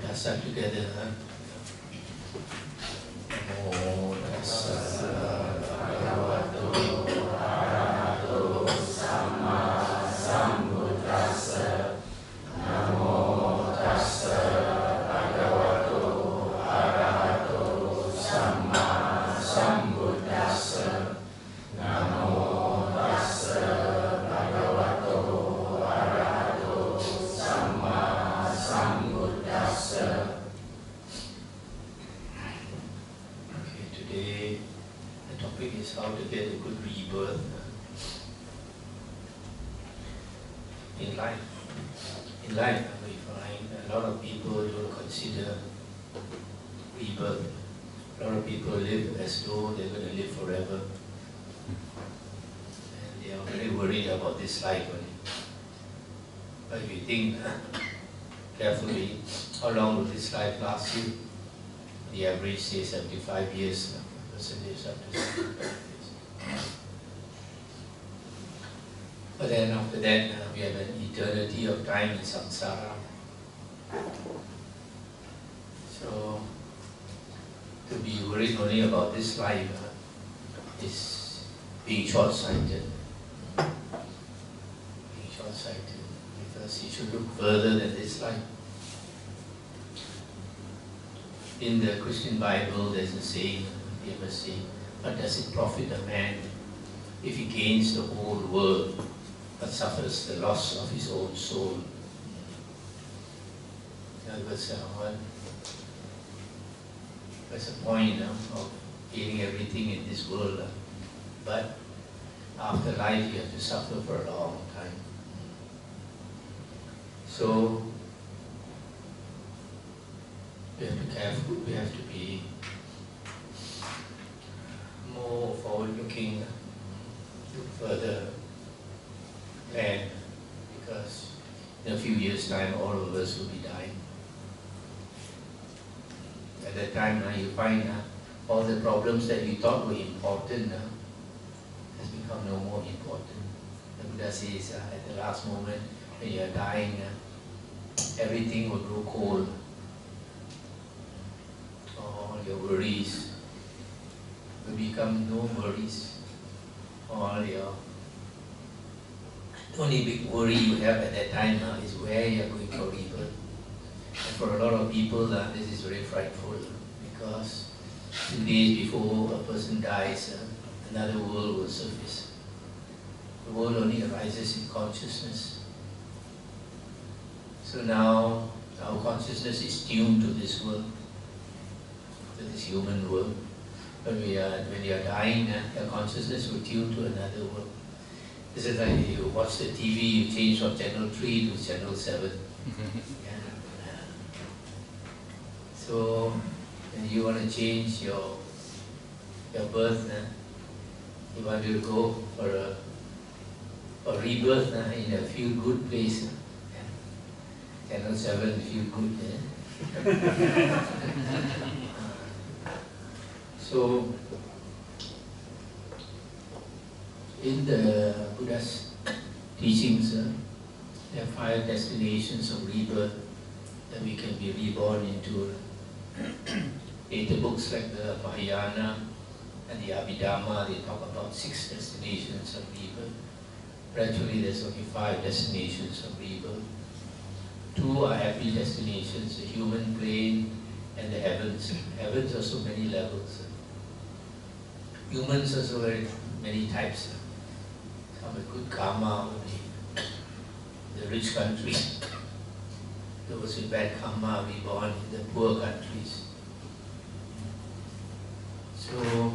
Let's start together. Namo tassa bhagavato arahato samma sambuddhassa. Namo tassa bhagavato arahato samma sambuddhassa. Namo tassa bhagavato arahato samma sambuddhassa. Today, the topic is how to get a good rebirth in life. In life, we find a lot of people don't consider rebirth. A lot of people live as though they're going to live forever. And they are very worried about this life only. But if you think carefully, how long will this life last you? The average says 75 years. Person lives up to 75 years. But then after that, we have an eternity of time in samsara. So, to be worried only about this life is being short-sighted. Being short-sighted, because you should look further than this life. In the Christian Bible, there's a saying, famous saying, what does it profit a man if he gains the whole world but suffers the loss of his own soul? In other words, what's the point of gaining everything in this world? But after life, you have to suffer for a long time. So, we have to be careful, we have to be more forward-looking, look further, plan, because in a few years' time all of us will be dying. At that time you find all the problems that you thought were important has become no more important. The Buddha says at the last moment when you are dying, everything will grow cold. All your worries will become no worries. All your the only big worry you have at that time is where you are going for rebirth. And for a lot of people, this is very frightful because 2 days before a person dies, another world will surface. The world only arises in consciousness. So now our consciousness is tuned to this world, to this human world. When you are dying, your consciousness will tune to another world. This is like you watch the TV, you change from channel 3 to channel 7. So when you want to change your birth, you want to go for a rebirth in a feel-good place. Channel 7 feel good. So, in the Buddha's teachings, there are 5 destinations of rebirth that we can be reborn into. Later books like the Vihara and the Abhidhamma, they talk about 6 destinations of rebirth. But actually there's only 5 destinations of rebirth. 2 are happy destinations, the human plane and the heavens. Heavens are so many levels. Humans are so very many types. Some with good karma will be the rich countries. Those with bad karma will be born in the poor countries. So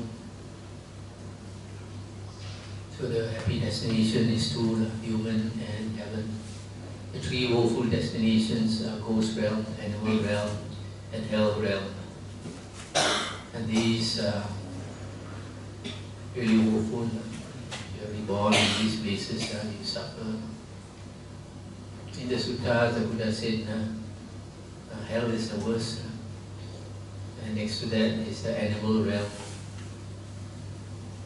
the happy destination is 2, human and heaven. The 3 woeful destinations are ghost realm, animal realm, and hell realm. And these are really woeful. You are reborn in these places, you suffer. In the suttas, the Buddha said, hell is the worst. And next to that is the animal realm.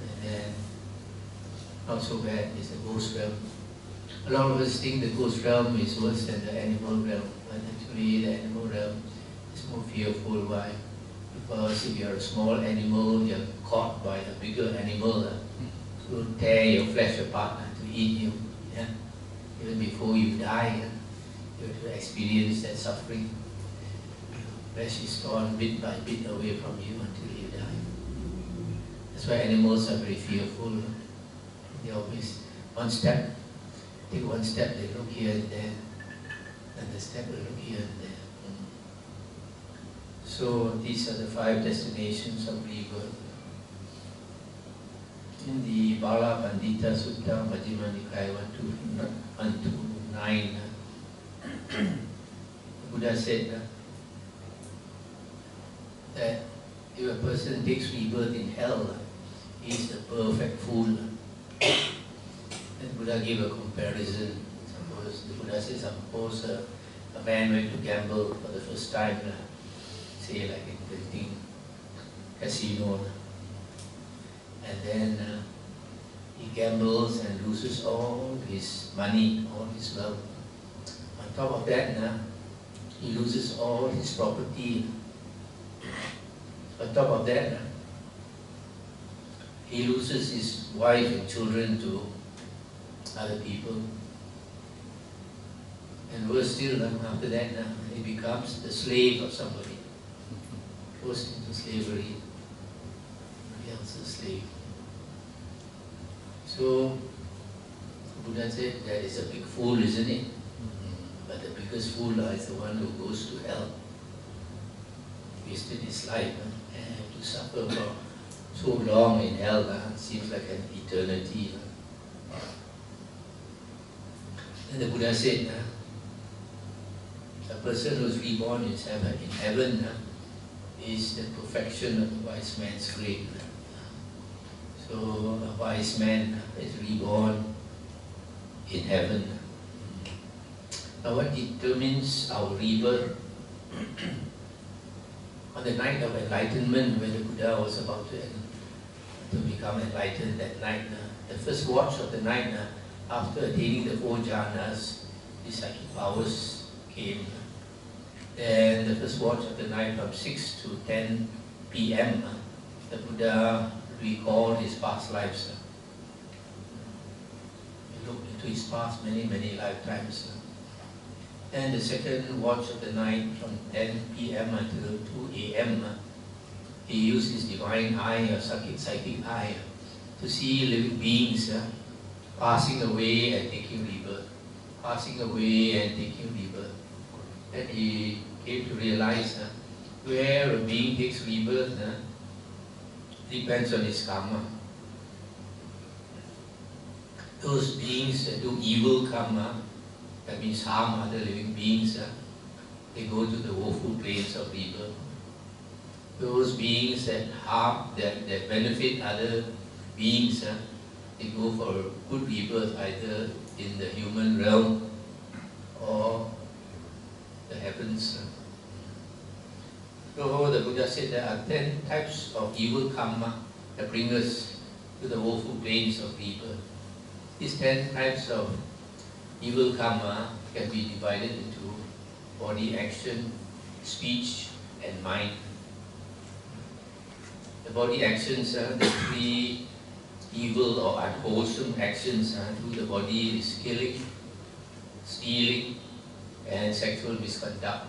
And then, not so bad, is the ghost realm. A lot of us think the ghost realm is worse than the animal realm, but actually the animal realm It's more fearful. Why? Because if you're a small animal, you're caught by a bigger animal to tear your flesh apart, to eat you. Yeah? Even before you die, you have to experience that suffering. Flesh is torn bit by bit away from you until you die. That's why animals are very fearful. They always, take one step, they look here and there, and the step they look here and there. So these are the 5 destinations of rebirth. In the Bala Pandita Sutta, Majjhima Nikaya 129, the Buddha said that if a person takes rebirth in hell, he is the perfect fool. And Buddha gave a comparison. Suppose the Buddha says, suppose a man went to gamble for the first time, say like in the casino, and then he gambles and loses all his money, all his wealth. On top of that, he loses all his property. On top of that, he loses his wife and children to other people. And worse still, after that, he becomes the slave of somebody. Goes into slavery, becomes a slave. So, Buddha said that is a big fool, isn't it? But the biggest fool is the one who goes to hell. Wasted his life and to suffer for so long in hell, seems like an eternity. And the Buddha said, a person who is reborn in heaven is the perfection of the wise man's grave. So a wise man is reborn in heaven. Now what determines our rebirth? On the night of enlightenment, when the Buddha was about to become enlightened that night, the first watch of the night, after attaining the 4 jhanas, the psychic powers came. Then the first watch of the night from 6 to 10 p.m., the Buddha recalled his past lives. He looked into his past many lifetimes. And the second watch of the night from 10 p.m. until 2 a.m., he used his divine eye or psychic eye to see living beings passing away and taking rebirth, passing away and taking rebirth. And he came to realize where a being takes rebirth depends on his karma. Those beings that do evil karma, that means harm other living beings, they go to the woeful plains of rebirth. Those beings that harm, that benefit other beings, they go for a good rebirth either in the human realm or the heavens. So the Buddha said there are 10 types of evil karma that bring us to the woeful plains of rebirth. These 10 types of evil karma can be divided into body action, speech, and mind. The body actions are the 3 evil or unwholesome actions to the body is killing, stealing, and sexual misconduct.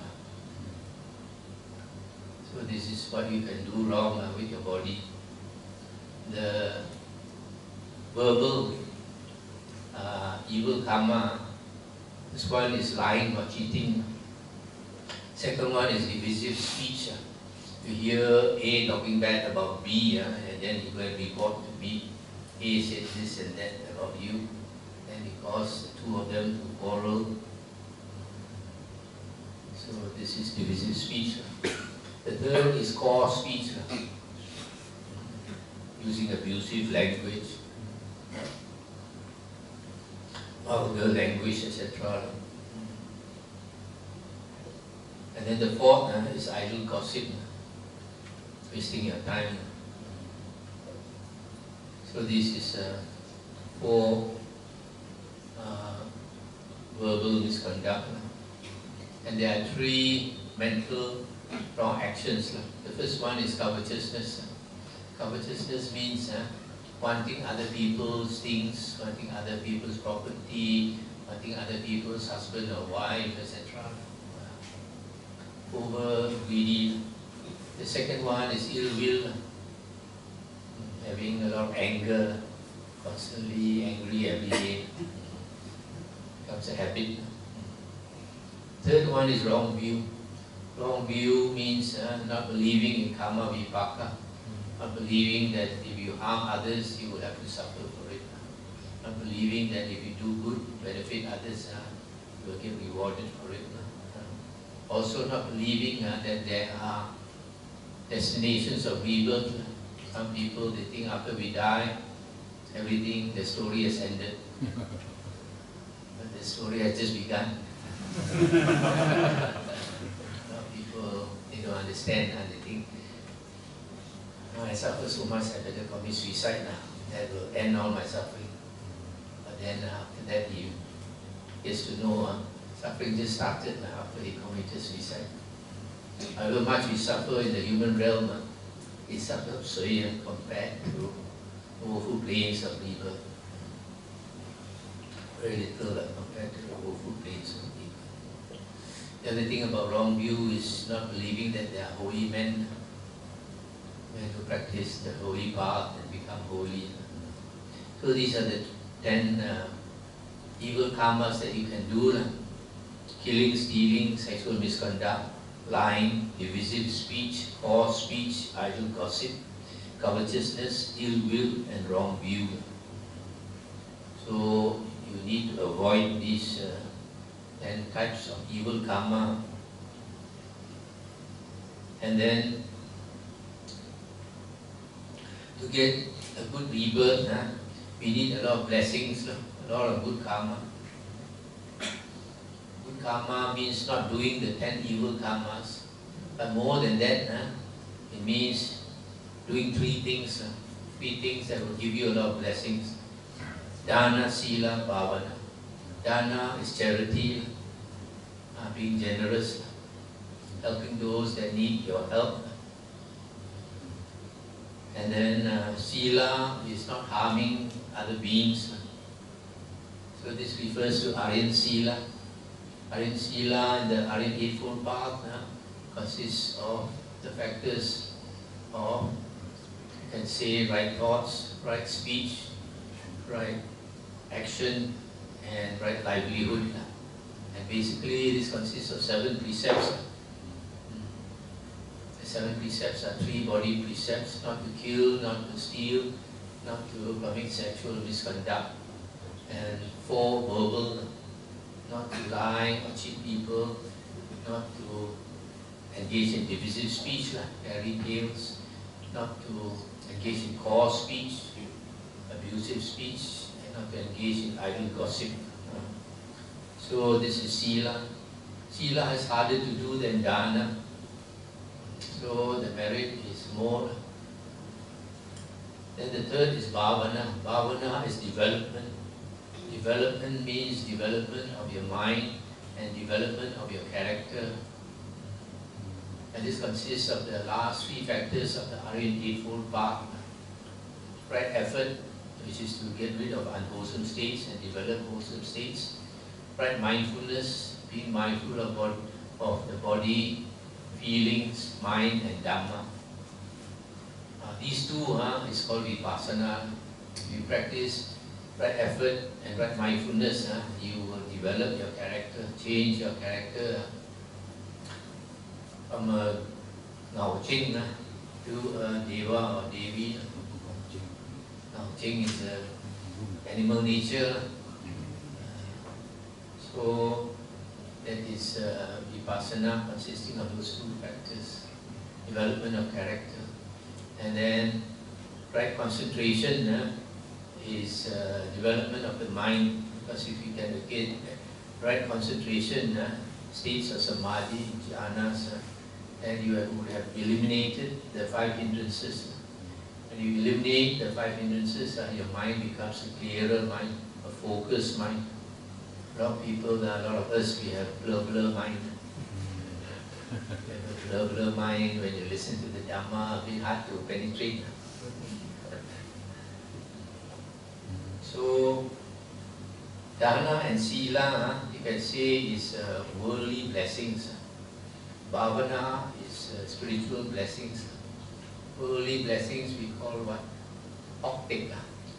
So this is what you can do wrong with your body. The verbal evil karma, this one is lying or cheating. Second one is divisive speech. You hear A talking bad about B, and then you go and report to B. A said this and that about you, and it caused the 2 of them to quarrel. So this is divisive speech. The third is coarse speech, using abusive language, vulgar language, etc. And then the fourth is idle gossip, wasting your time. So this is 4 verbal misconduct. And there are 3 mental wrong actions. The first one is covetousness. Covetousness means wanting other people's things, wanting other people's property, wanting other people's husband or wife, etc. Over greedy. The second one is ill will, having a lot of anger, constantly angry every day, becomes a habit. Third one is wrong view. Wrong view means not believing in karma vipaka, not believing that if you harm others, you will have to suffer for it. Not believing that if you do good, benefit others, you will get rewarded for it. Also not believing that there are destinations of rebirth. Some people, they think after we die, everything, the story has ended. But the story has just begun. People, they don't understand, and they think, oh, I suffer so much, I better commit suicide now. That will end all my suffering. But then after that, he gets to know suffering just started after he committed suicide. However much we suffer in the human realm, it's suffer compared to woeful plains of rebirth. Very little compared to the woeful plains of rebirth. The other thing about wrong view is not believing that there are holy men who practice the holy path and become holy. So these are the 10 evil karmas that you can do. Killing, stealing, sexual misconduct, lying, divisive speech, coarse speech, idle gossip, covetousness, ill will, and wrong view. So you need to avoid these 10 types of evil karma. And then to get a good rebirth, we need a lot of blessings, a lot of good karma. Good karma means not doing the 10 evil karmas, but more than that, it means doing 3 things that will give you a lot of blessings. Dana, Sila, Bhavana. Dana is charity, being generous, helping those that need your help. And then Sila is not harming other beings. So this refers to Aryan Sila. Aryan Sila in the Aryan Eightfold Path consists of the factors of, you can say, right thoughts, right speech, right action, and right livelihood. And basically this consists of 7 precepts. The 7 precepts are 3 body precepts: not to kill, not to steal, not to commit sexual misconduct, and 4 verbal: not to lie or cheat people, not to engage in divisive speech, fairy tales, not to engage in coarse speech, abusive speech, and not to engage in idle gossip. So this is Sila. Sila is harder to do than Dana. So the merit is more. Then the third is Bhavana. Bhavana is development. Development means development of your mind and development of your character. And this consists of the last 3 factors of the Aryan Eightfold Path. Right effort, which is to get rid of unwholesome states and develop wholesome states. Right mindfulness, being mindful of the body, feelings, mind, and Dhamma. These 2 is called Vipassana. If you practice right effort and right mindfulness, you will develop your character, change your character from a Ngao Ching to a Deva or Devi. Ngao Ching is animal nature. So that is Vipassana, consisting of those 2 factors: development of character. And then right concentration is development of the mind, because if you can get right concentration, states of samadhi, jhanas, then you would have eliminated the 5 hindrances. When you eliminate the 5 hindrances, your mind becomes a clearer mind, a focused mind. A lot of people, a lot of us, we have blur mind. You have a blur mind when you listen to the Dhamma, a bit hard to penetrate. So, Dana and Sila, you can say, is worldly blessings. Bhavana is spiritual blessings. Worldly blessings we call what? Octic,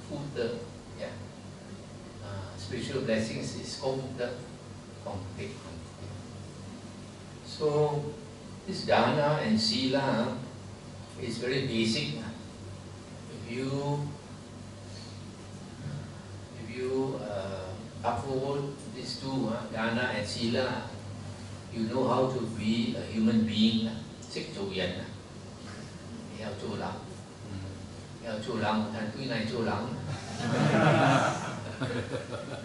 food, yeah. Spiritual blessings is komta, komtik. So, this Dana and Sila is very basic. If you uphold these two, Dana and Sila, you know how to be a human being. Sik chủ yen, theo chủ lắng, thành quý này chủ lắng.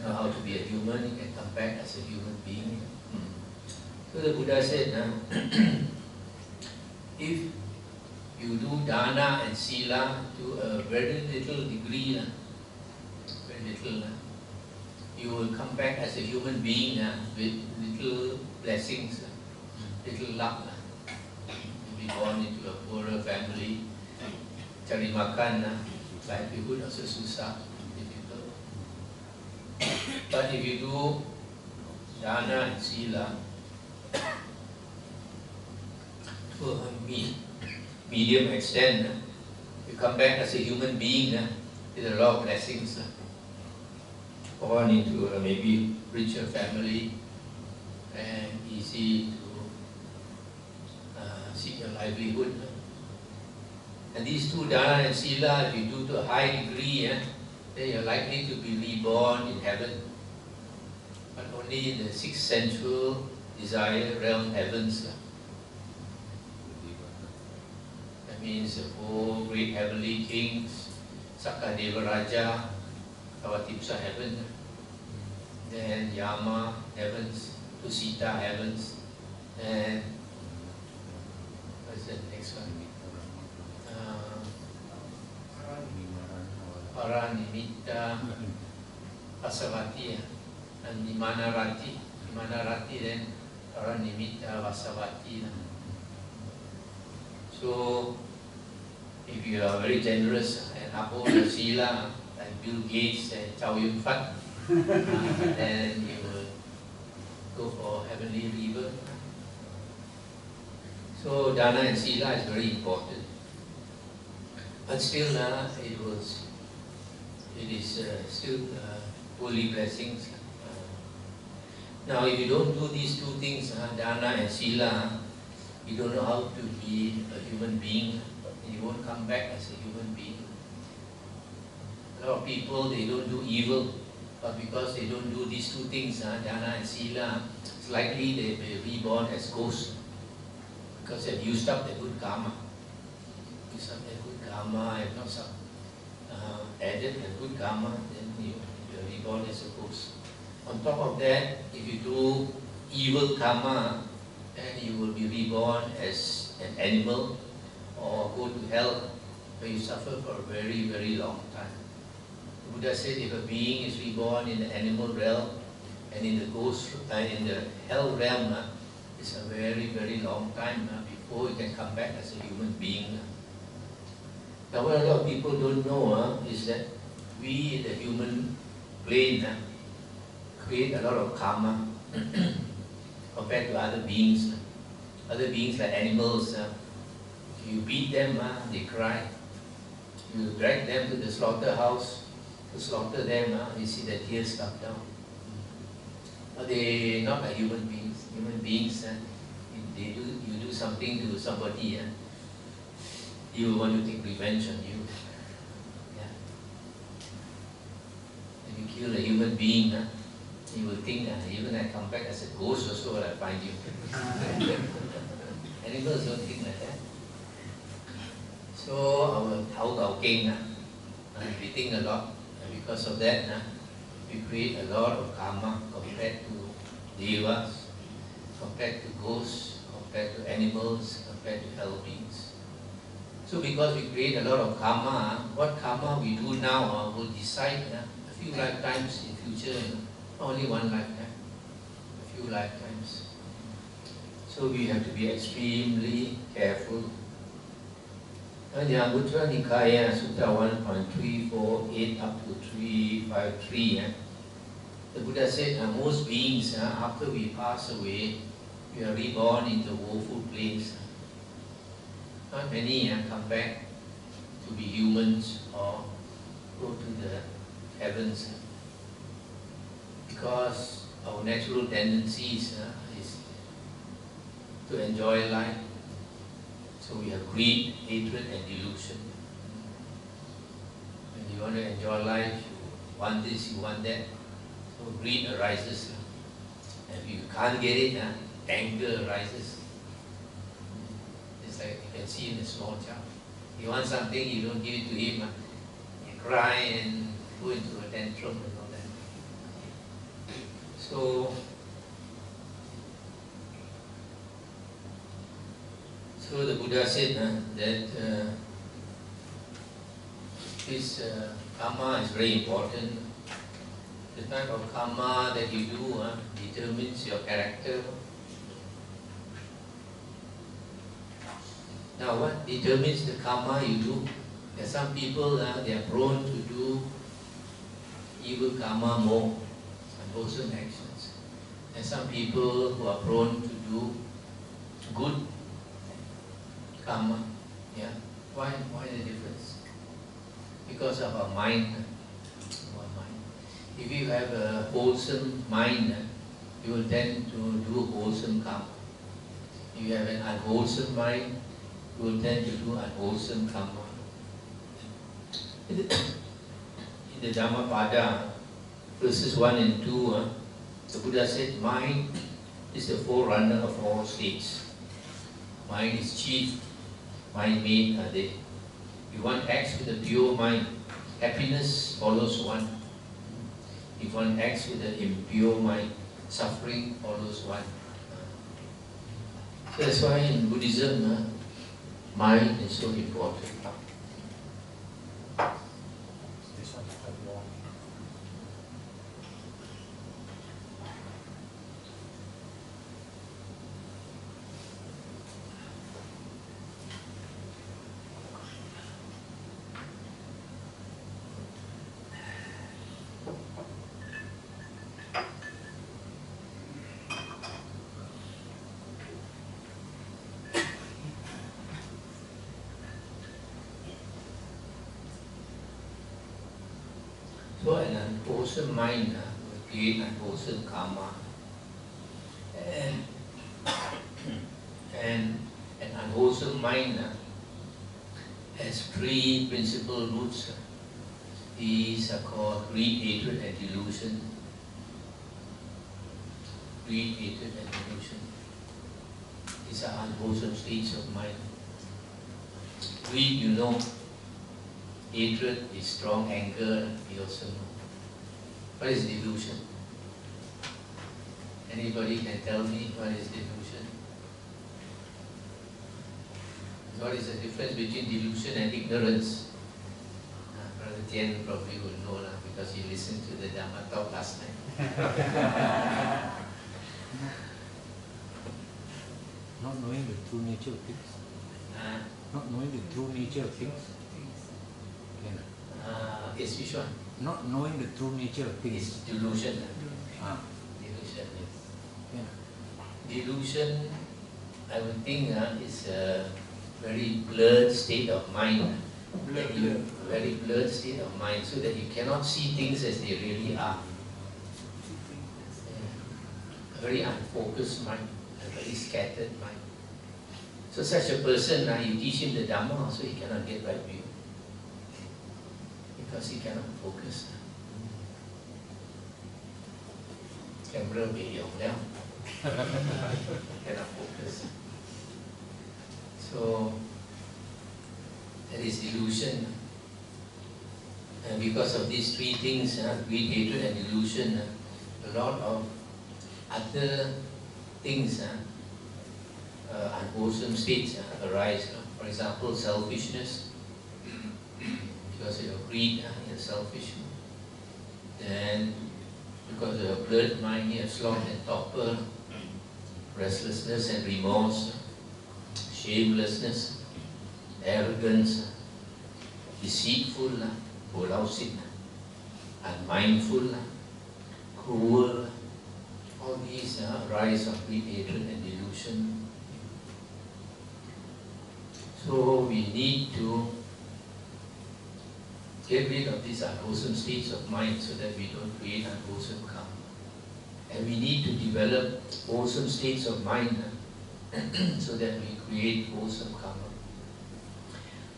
Know how to be a human, you can come back as a human being. So the Buddha said, if you do Dana and Sila to a very little degree, very little, you will come back as a human being with little blessings, little luck. You'll be born into a poorer family, cari makan, livelihood also susah, difficult. But if you do Dana and Sila to a medium extent, you come back as a human being with a lot of blessings. Born into a maybe richer family and easy to seek a livelihood. And these two Dana and Sila, if you do to a high degree, then you're likely to be reborn in heaven. But only in the sixth sensual desire realm heavens. That means the four great heavenly kings, Sakadeva Raja, Covetousness heaven, then Yama heavens, Tusita heavens, and what's the next one? Paranimitta, Vasavati, and Nimanarati. Nimanarati, then Paranimitta, Vasavati. So, if you are very generous and uphold the Sila, like Bill Gates and Chow Yun Fat, then you will go for heavenly rebirth. So Dana and Sila is very important. But still, it is still holy blessings. Now, if you don't do these two things, Dana and Sila, you don't know how to be a human being. You won't come back as a human being. A lot of people, they don't do evil, but because they don't do these two things, Dana and Sila, it's likely they will be reborn as ghosts. Because they've used up their good karma. Used up their good karma, have not added the good karma, then you're reborn as a ghost. On top of that, if you do evil karma, then you will be reborn as an animal or go to hell, where you suffer for a very, very long time. The Buddha said if a being is reborn in the animal realm and in the in the hell realm, it's a very, very long time before you can come back as a human being. Now, what a lot of people don't know is that we, the human plane, create a lot of karma compared to other beings. Other beings like animals, if you beat them, they cry. You drag them to the slaughterhouse to slaughter them, you see the tears come down. But they not like human beings. Human beings, you do something to somebody, he will want to take revenge on you. Yeah. If you kill a human being, he will think, even I come back as a ghost also, I find you. Animals don't think like that. So our Tao Gao King, we think a lot. And because of that, we create a lot of karma compared to devas, compared to ghosts, compared to animals, compared to hell beings. So because we create a lot of karma, what karma we do now will decide a few lifetimes in future, not only one lifetime, a few lifetimes. So we have to be extremely careful. In the Anguttara Nikaya, Sutta 1.348 up to 353, the Buddha said most beings, after we pass away, we are reborn in the woeful planes. Not many come back to be humans or go to the heavens, because our natural tendencies is to enjoy life. So we have greed, hatred and delusion. When you want to enjoy life, you want this, you want that. So greed arises. And if you can't get it, anger arises. It's like you can see in a small child. You want something, you don't give it to him. You cry and go into a tantrum and all that. So the Buddha said that this karma is very important. The type of karma that you do determines your character. Now, what determines the karma you do? There are some people, they are prone to do evil karma more, unwholesome actions. And some people who are prone to do good karma. Yeah. Why the difference? Because of our mind. If you have a wholesome mind, you will tend to do wholesome karma. If you have an unwholesome mind, you will tend to do unwholesome karma. In the Dhammapada, verses 1 and 2, the Buddha said, mind is the forerunner of all states. Mind is chief, mind-made are they. If one acts with a pure mind, happiness follows one. If one acts with an impure mind, suffering follows one. So that's why in Buddhism, mind is so important. So an unwholesome mind will create unwholesome karma. And an unwholesome mind has three principal roots. These are called greed, hatred and delusion. Greed, hatred and delusion. These are unwholesome states of mind. Greed, you know. Hatred is strong anger, we also know. What is delusion? Anybody can tell me what is delusion? What is the difference between delusion and ignorance? Brother Tian probably will know because he listened to the Dhamma talk last night. Not knowing the true nature of things. Not knowing the true nature of things. Yes, which one? Not knowing the true nature of things. It's delusion. Delusion, yes. Delusion, I would think, is a very blurred state of mind. Very blurred state of mind, so that you cannot see things as they really are. A very unfocused mind, a very scattered mind. So such a person, you teach him the Dhamma, so he cannot get right view. Because he cannot focus. Camera bị ổn now. Cannot focus. So that is delusion. And because of these three things, greed, hatred and delusion, a lot of other things, unwholesome states arise. For example, selfishness. Because of your greed, you're selfish. Then, because of your blurred mind, you're sloth and torpor. restlessness and remorse, shamelessness, arrogance, deceitful, unmindful, cruel, all these rise of greed, hatred and delusion. So we need to get rid of these unwholesome states of mind so that we don't create unwholesome karma. And we need to develop wholesome states of mind so that we create wholesome karma.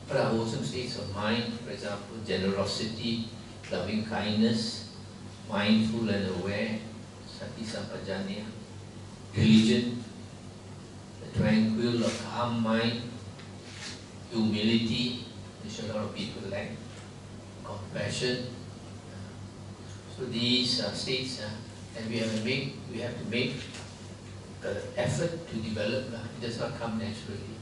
What are wholesome states of mind? For example, generosity, loving kindness, mindful and aware, sati sampajanya, diligent, the tranquil or calm mind, humility, which a lot of people lack, compassion. So these are states, and we have to make the effort to develop. It does not come naturally.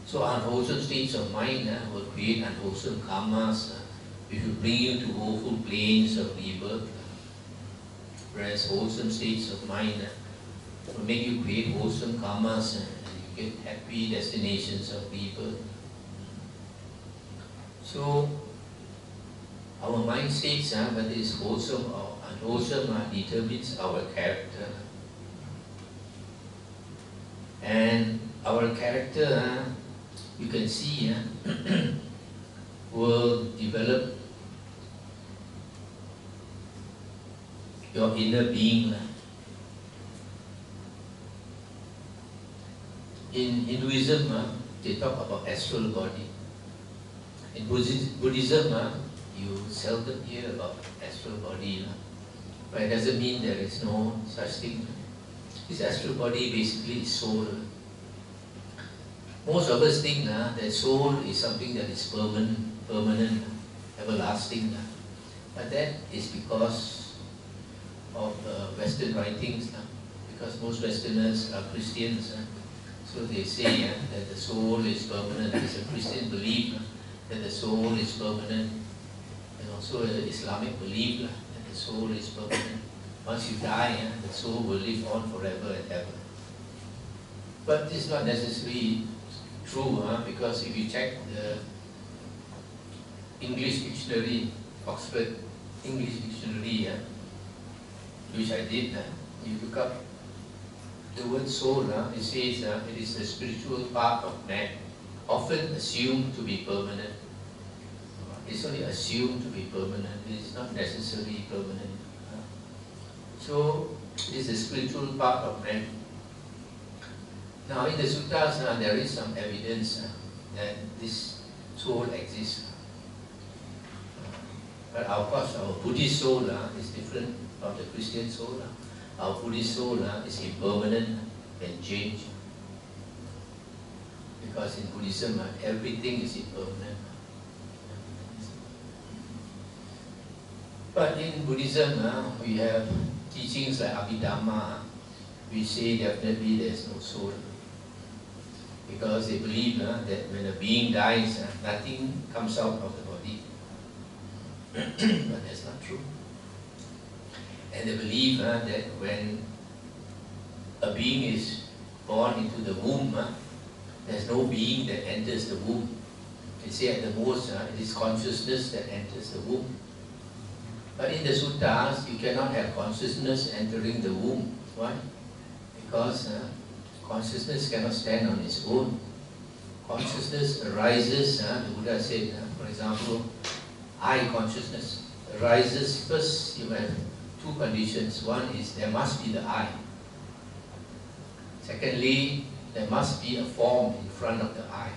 So unwholesome states of mind will create unwholesome karmas, which will bring you to woeful planes of rebirth. Whereas wholesome states of mind will make you create wholesome karmas and you get happy destinations of rebirth. So our mind states, whether it's wholesome or unwholesome, determines our character. And our character, you can see, will develop your inner being. In Hinduism, they talk about astral body. In Buddhism, you seldom hear about astral body. But it doesn't mean there is no such thing. This astral body basically is soul. Most of us think that soul is something that is permanent, everlasting. But that is because of Western writings. Because most Westerners are Christians. So they say that the soul is permanent. There's a Christian belief that the soul is permanent. And also an Islamic belief that the soul is permanent. Once you die, the soul will live on forever and ever. But this is not necessarily true, because if you check the English dictionary, Oxford English dictionary, which I did, you look up the word soul, it says it is the spiritual part of man, often assumed to be permanent. It's only assumed to be permanent, it is not necessarily permanent. So, it is the spiritual part of man. Now, in the suttas, there is some evidence that this soul exists. But of course, our Buddhist soul is different from the Christian soul. Our Buddhist soul is impermanent and change. Because in Buddhism, everything is impermanent. But in Buddhism, we have teachings like Abhidhamma, which say definitely there is no soul. Because they believe that when a being dies, nothing comes out of the body. But that's not true. And they believe that when a being is born into the womb, there's no being that enters the womb. They say at the most, it is consciousness that enters the womb. But in the suttas, you cannot have consciousness entering the womb. Why? Because consciousness cannot stand on its own. Consciousness arises, the Buddha said, for example, I consciousness arises. First, you have two conditions. One is there must be the I. Secondly, there must be a form in front of the I.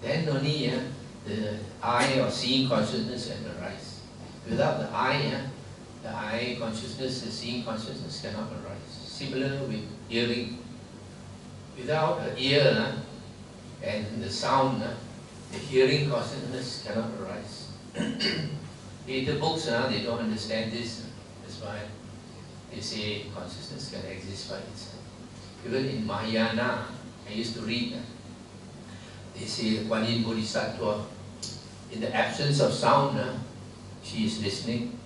Then only the I or seeing consciousness can arise. Without the I consciousness, the seeing consciousness cannot arise. Similar with hearing. Without the ear and the sound, the hearing consciousness cannot arise. Later books, they don't understand this. That's why they say consciousness can exist by itself. Even in Mahayana, I used to read, they say Kuan Yin Bodhisattva, in the absence of sound, she is listening.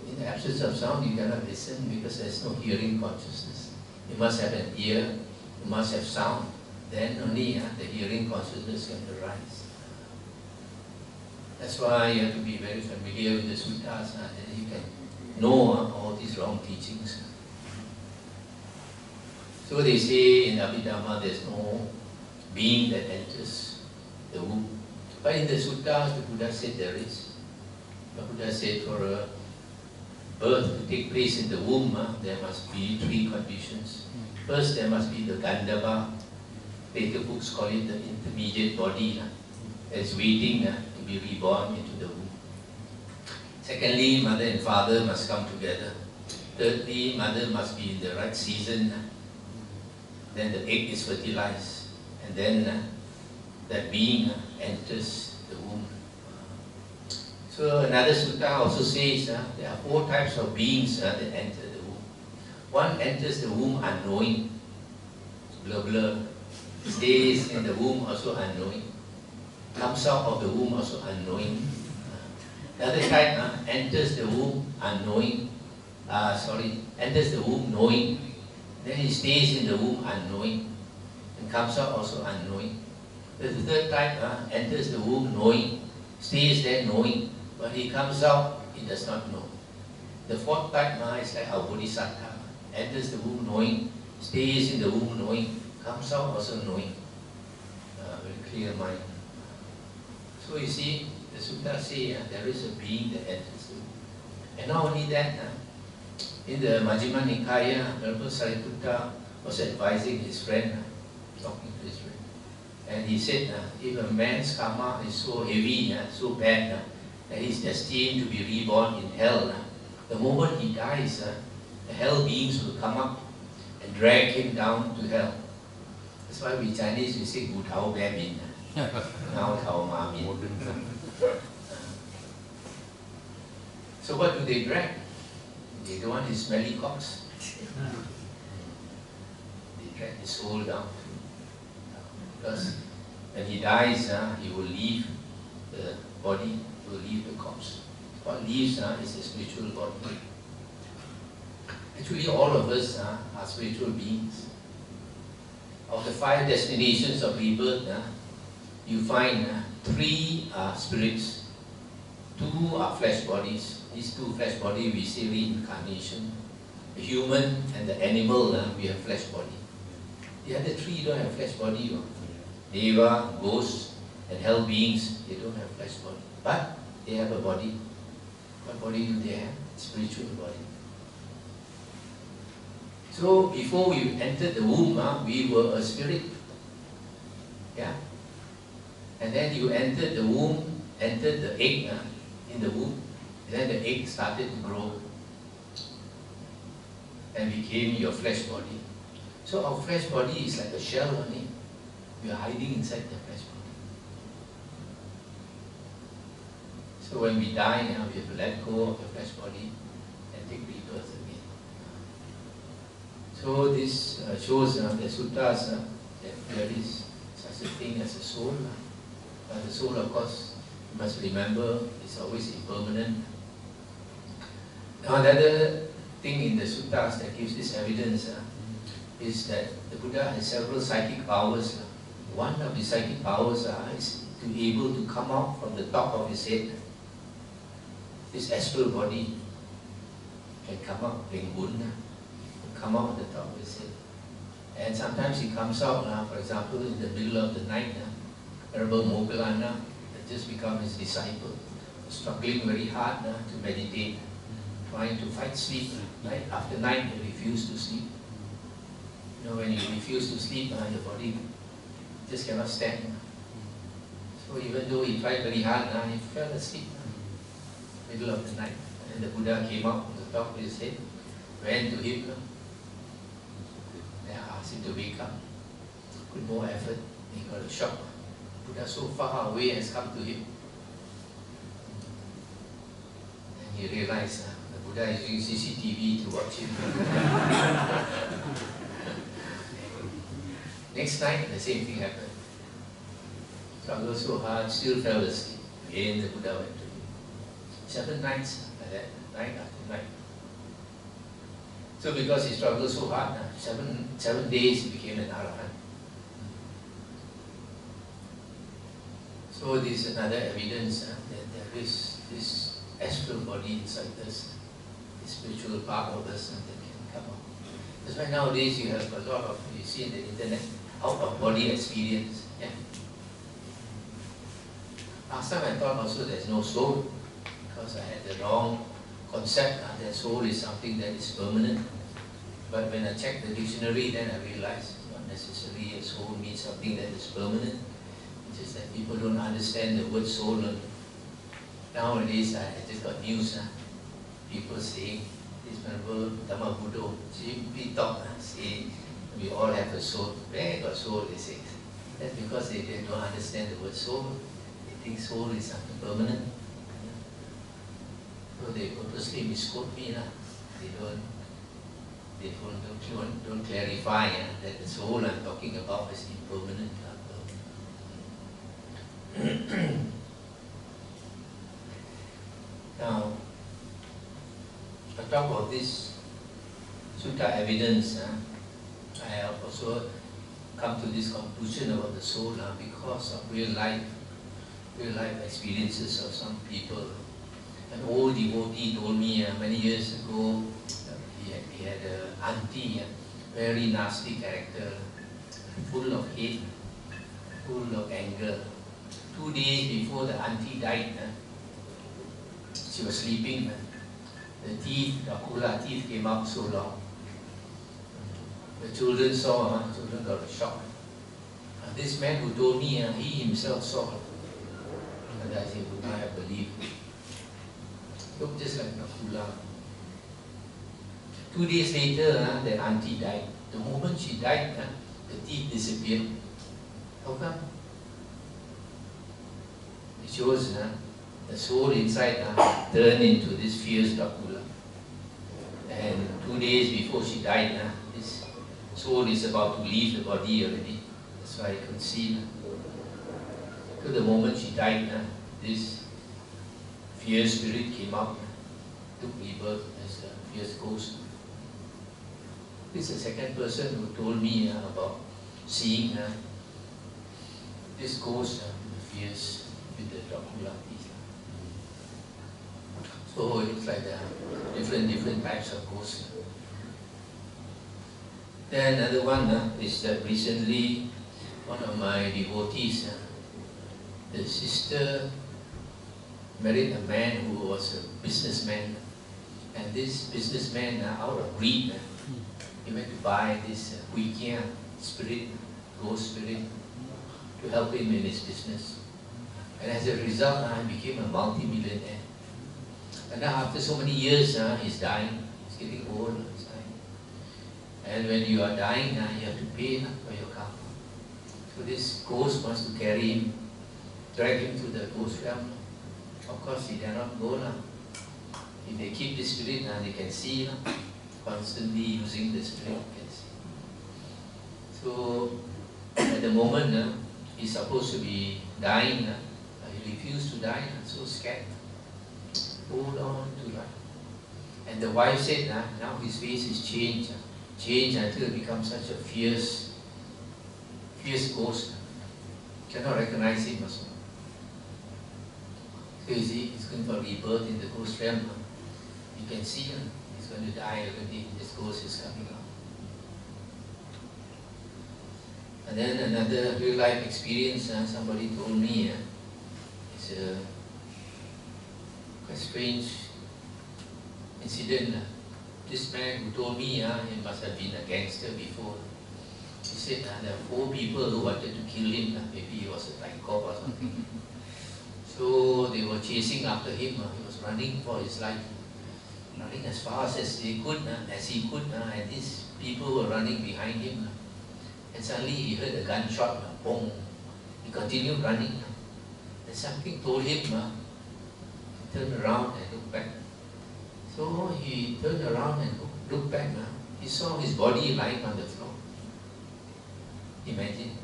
In the absence of sound, you cannot listen because there's no hearing consciousness. You must have an ear, you must have sound. Then only the hearing consciousness can arise. That's why you have to be very familiar with the suttas, and you can know all these wrong teachings. So they say in Abhidhamma there's no being that enters the womb. But in the suttas, the Buddha said there is. The Buddha said for a birth to take place in the womb, there must be 3 conditions. First, there must be the Gandhava. Later books call it the intermediate body that's waiting to be reborn into the womb. Secondly, mother and father must come together. Thirdly, mother must be in the right season. Then the egg is fertilized, and then that being enters the womb. So another sutta also says there are 4 types of beings that enter the womb. One enters the womb unknowing, blur blur, stays in the womb also unknowing, comes out of the womb also unknowing. Another type enters the womb unknowing, enters the womb knowing, then he stays in the womb unknowing, and comes out also unknowing. The third type enters the womb knowing, stays there knowing, but he comes out, he does not know. The fourth type is like our bodhisattva, enters the womb knowing, stays in the womb knowing, comes out also knowing. Very clear mind. So you see, the sutta say there is a being that enters the womb. And not only that, in the Majjhima Nikaya, Venerable Sariputta was advising his friend, talking to his friend. And he said, if a man's karma is so heavy, so bad, that he's destined to be reborn in hell, the moment he dies, the hell beings will come up and drag him down to hell. That's why we Chinese, we say, Gu Tao Bia Min, Ngao Tao Ma Min. So what do they drag? They don't want his smelly cocks. They drag his soul down. Because when he dies, he will leave the body, he will leave the corpse. What leaves is the spiritual body. Actually, all of us are spiritual beings. Of the 5 destinations of rebirth, you find 3 are spirits, 2 are flesh bodies. These 2 flesh bodies we say reincarnation. The human and the animal, we have flesh body. The other 3 don't have flesh body. Deva, ghosts, and hell beings, they don't have flesh body. But they have a body. What body do they have? Spiritual body. So before we entered the womb, we were a spirit. Yeah. And then you entered the womb, entered the egg in the womb. And then the egg started to grow and became your flesh body. So our flesh body is like a shell only. We are hiding inside the flesh body. So when we die, we have to let go of the flesh body and take rebirth again. So this shows the suttas that there is such a thing as a soul. But the soul, of course, you must remember, is always impermanent. Now, the other thing in the suttas that gives this evidence is that the Buddha has several psychic powers. One of the psychic powers is to be able to come out from the top of his head. This astral body can come out, come out of the top of his head. And sometimes he comes out, for example, in the middle of the night. Venerable Moggallana had just become his disciple, struggling very hard to meditate, trying to fight sleep. Night after night, he refused to sleep. You know, when you refuse to sleep, the body just cannot stand. So even though he tried very hard, he fell asleep middle of the night. And the Buddha came up on the top of his head, went to him, and asked him to wake up. Put more effort, he got a shock. Buddha so far away has come to him. And he realized the Buddha is using CCTV to watch him. Next night, the same thing happened. Struggled so hard, still fell asleep. Again, the Buddha went to him. 7 nights like that, night after night. So because he struggled so hard, 7 days he became an arahant. So this is another evidence that there is this astral body inside us, the spiritual part of us that can come out. That's why nowadays you have a lot of, you see in the internet, out of body experience. Yeah. Last time I thought also there's no soul, because I had the wrong concept that soul is something that is permanent. But when I checked the dictionary, then I realized not necessarily a soul means something that is permanent. It's just that people don't understand the word soul. Nowadays I just got news, people saying, this Venerable Dhammavuddho, we talk, say we all have a soul. Where got soul, they say. That's because they don't understand the word soul. They think soul is something permanent. So they purposely misquote me. They don't clarify that the soul I'm talking about is impermanent. Now, on top of this sutta evidence, I have also come to this conclusion about the soul because of real life experiences of some people. An old devotee told me many years ago, he had an auntie, very nasty character, full of hate, full of anger. 2 days before the auntie died, she was sleeping. The teeth, the akula teeth came out so long. The children saw, children got a shock. This man who told me, he himself saw. And I said, would I have believed? Looked just like Nakula. 2 days later, the auntie died. The moment she died, the teeth disappeared. How come? It shows the soul inside turned into this fierce Dracula. And 2 days before she died, this soul is about to leave the body already. That's why I could see. So the moment she died, this fierce spirit came out, took rebirth as a fierce ghost. This is the second person who told me about seeing this ghost, the fierce with the Dracula teeth. So it looks like different types of ghosts. Then another one is that recently one of my devotees, the sister married a man who was a businessman, and this businessman out of greed, he went to buy this Huikia spirit, ghost spirit, to help him in his business. And as a result, he became a multi-millionaire. And now after so many years, he's dying. He's getting old. He's dying. And when you are dying, you have to pay for your karma. So this ghost wants to carry him, drag him to the ghost realm. Of course, he dare not go. If they keep the spirit, they can see. Constantly using the spirit, can see. So at the moment, he's supposed to be dying. He refused to die, so scared. Hold on to life. And the wife said, now his face is changed. Changed until it becomes such a fierce ghost. Cannot recognize him also. So you see, he's going for rebirth in the ghost realm. You can see him. He's going to die already. This ghost is coming out. And then another real life experience, somebody told me, it's a quite strange incident. This man who told me he must have been a gangster before. He said there were 4 people who wanted to kill him. Maybe he was a night cop or something. So they were chasing after him. He was running for his life, running as fast as he could, and these people were running behind him. And suddenly he heard a gunshot, boom. He continued running. And something told him, he turned around and looked back. So he turned around and looked back. He saw his body lying on the floor. Imagine.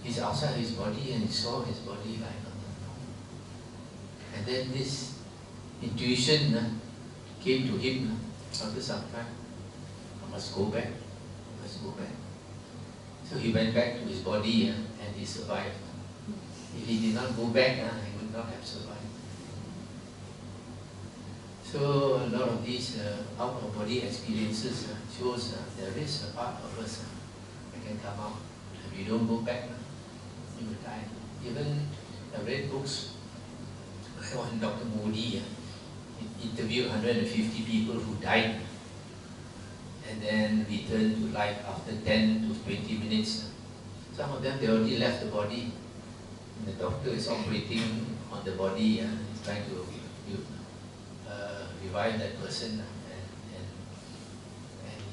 He's outside his body and he saw his body lying on the floor. And then this intuition came to him after some time. I must go back. I must go back. So he went back to his body and he survived. If he did not go back, he would not have survived. So a lot of these out-of-body experiences shows there is a part of us that can come out. If you don't go back, you will die. Even I read books on Dr. Modi. He interviewed 150 people who died and then returned to life after 10 to 20 minutes. Some of them, they already left the body. And the doctor is operating on the body and trying to revive that person. And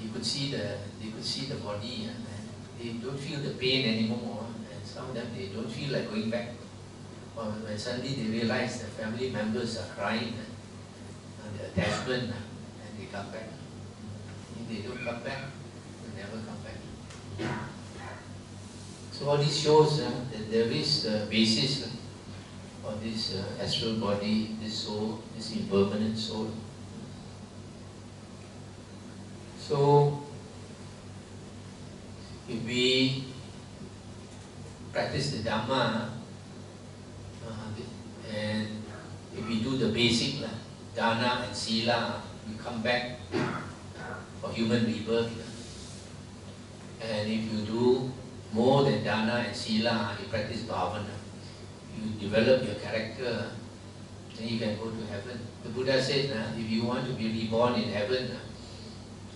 you could see the body and they don't feel the pain anymore. And some of them, they don't feel like going back. Or when suddenly they realize the family members are crying and the attachment, and they come back. If they don't come back, they never come back. So all this shows that there is a basis of this astral body, this soul, this impermanent soul. So if we practice the Dhamma, and if we do the basic dana and sila, we come back for human rebirth. And if you do more than dana and sila, you practice bhavana, you develop your character, then you can go to heaven. The Buddha said, if you want to be reborn in heaven,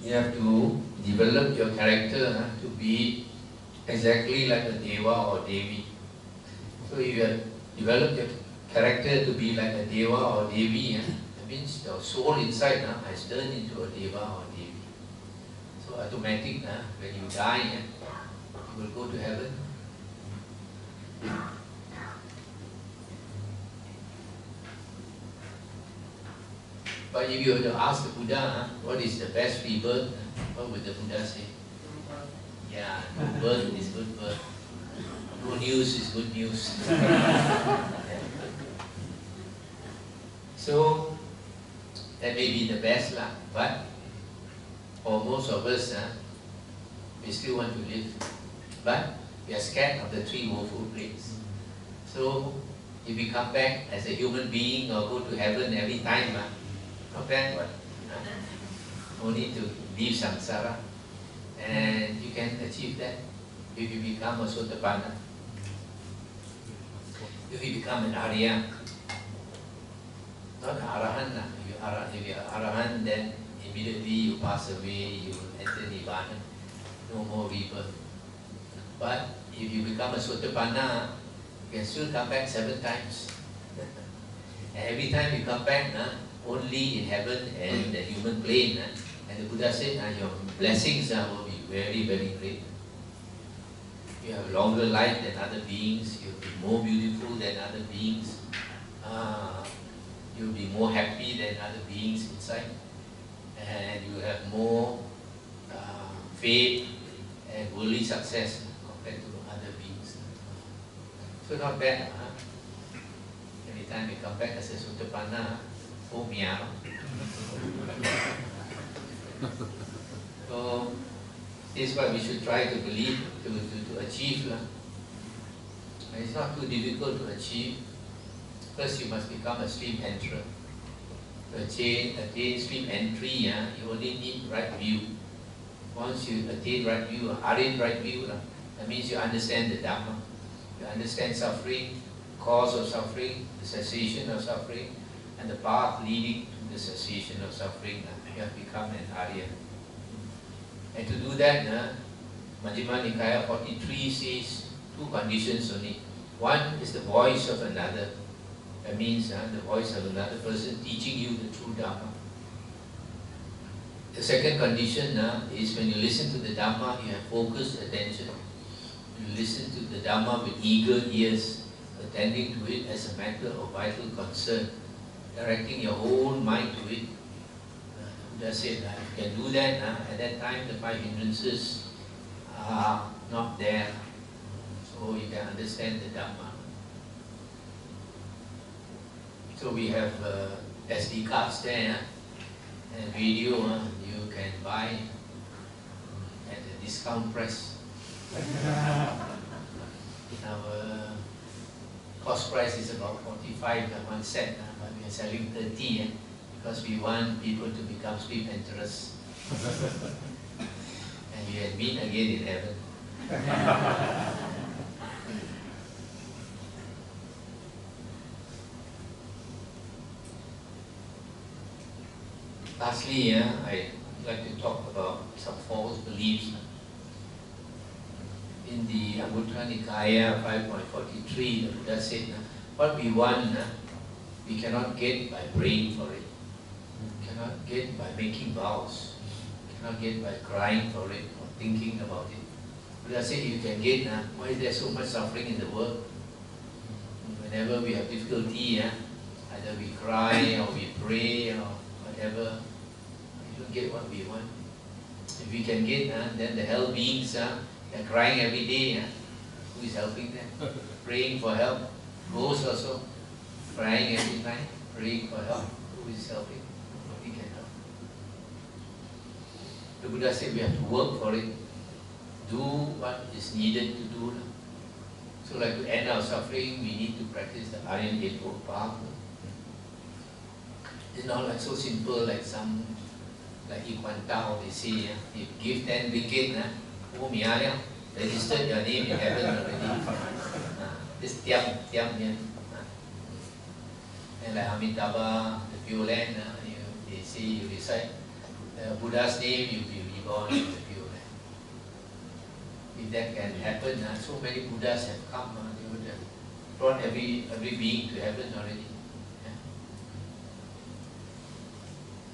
you have to develop your character to be exactly like a deva or devi. So if you have developed your character to be like a deva or devi, that means the soul inside has turned into a deva or devi. So automatic, when you die, you will go to heaven. But if you were to ask the Buddha, what is the best rebirth, what would the Buddha say? Yeah, no birth is good birth. No news is good news. So, that may be the best, but for most of us, we still want to live. But we are scared of the three woeful places. So, if we come back as a human being or go to heaven every time, not bad, but no need to leave samsara. And you can achieve that if you become a Sotapanna. If you become an Arya, not an Arahant. If you are Arahant, then immediately you pass away, you enter Nibbana, no more rebirth. But if you become a Sotapanna, you can still come back 7 times. And every time you come back, only in heaven and the human plane. And the Buddha said, your blessings will be very, very great. You have longer life than other beings, you'll be more beautiful than other beings, you'll be more happy than other beings inside, and you have more faith and worldly success compared to other beings. So not bad, Every time you come back as a Sotapanna, oh meow. So this is what we should try to believe, to achieve. And it's not too difficult to achieve. First, you must become a stream enterer. To attain stream entry, you only need right view. Once you attain right view, Aryan right view, that means you understand the Dhamma. You understand suffering, cause of suffering, the cessation of suffering, and the path leading to the cessation of suffering. You have become an Aryan. And to do that, Majjhima Nikaya 43 says 2 conditions only. One is the voice of another. That means the voice of another person teaching you the true Dhamma. The second condition is when you listen to the Dhamma, you have focused attention. You listen to the Dhamma with eager ears, attending to it as a matter of vital concern, directing your whole mind to it. Buddha said, if you can do that, at that time the 5 hindrances are not there. So you can understand the Dhamma. So we have SD cards there, and video you can buy at a discount price. Our cost price is about 45 one set, but we are selling 30 because we want people to become sleep enterers. And we will meet again in heaven. Lastly, I'd like to talk about some false beliefs. In the Anguttara Nikaya 5.43, the Buddha said, what we want, we cannot get by praying for it. Cannot get by making vows. Cannot get by crying for it or thinking about it. Buddha said you can get, why is there so much suffering in the world? Whenever we have difficulty, either we cry or we pray or whatever, we don't get what we want. If we can get, then the hell beings, they're crying every day. Who is helping them? Praying for help. Ghosts also crying every night, praying for help. Who is helping? Nobody can help. The Buddha said we have to work for it. Do what is needed to do. So like to end our suffering, we need to practice the Aryan Eightfold Path. It's not like so simple like some, like Iquantao, they say, you give 10 ringgit, oh Mia, registered your name in heaven already. This tiam. And like Amitabha, the Pure Land, they say you recite Buddha's name, you will be reborn in the Pure Land. If that can happen, so many Buddhas have come, they would have brought every being to heaven already.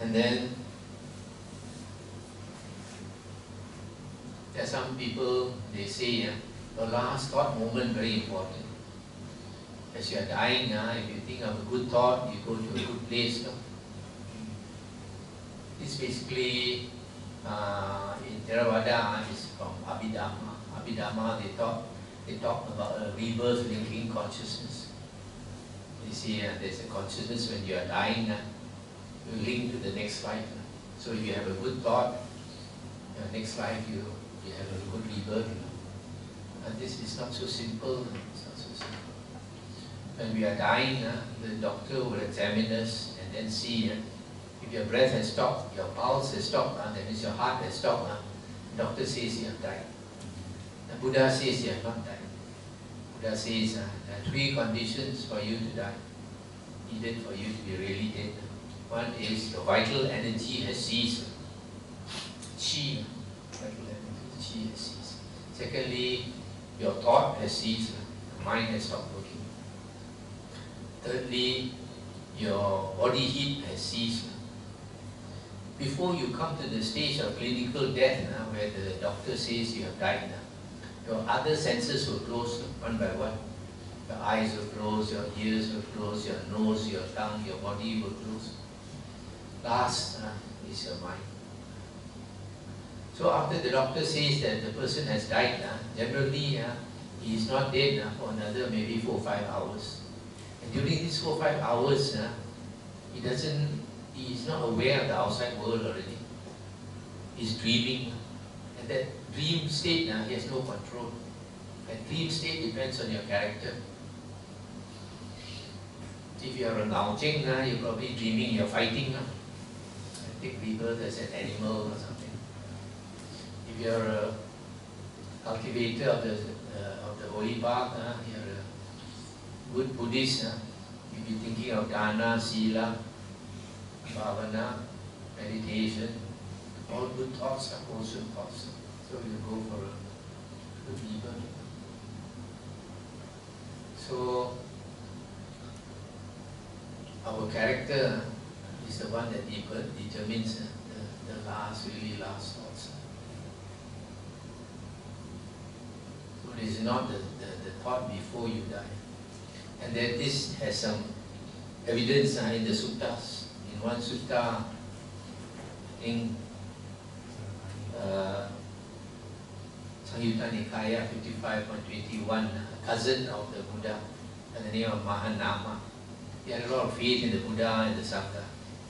And then there are some people, they say, the last thought moment very important. As you are dying, if you think of a good thought, you go to a good place. It's basically, in Theravada, is from Abhidhamma. Abhidhamma, they talk about a rebirth linking consciousness. You see, there's a consciousness when you are dying, you link to the next life. So if you have a good thought, your next life you have a good rebirth. And this is not so simple. It's not so simple. When we are dying, the doctor will examine us and then see if your breath has stopped, your pulse has stopped, that means your heart has stopped. The doctor says you have died. The Buddha says you have not died. Buddha says there are 3 conditions for you to die, needed for you to be really dead. One is your vital energy has ceased. Chi, vital energy, chi has ceased. Secondly, your thought has ceased. The mind has stopped working. Thirdly, your body heat has ceased. Before you come to the stage of clinical death, where the doctor says you have died, your other senses will close one by one. Your eyes will close, your ears will close, your nose, your tongue, your body will close. Last is your mind. So after the doctor says that the person has died, generally he is not dead for another maybe 4 or 5 hours. And during these 4 or 5 hours, he is not aware of the outside world already. He's dreaming. And that dream state, he has no control. That dream state depends on your character. If you are a Naocheng, you're probably dreaming you're fighting. Take rebirth as an animal or something. If you're a cultivator of the holy path, you're a good Buddhist, you'll be thinking of dana, sila, bhavana, meditation, all good thoughts, wholesome thoughts. So you go for a good rebirth. So our character is the one that determines the really last thoughts. So it is not the thought before you die. And then this has some evidence in the suttas. In one sutta, I think Sangyutta Nikaya 55.21, a cousin of the Buddha, by the name of Mahanama, he had a lot of faith in the Buddha and the Sangha.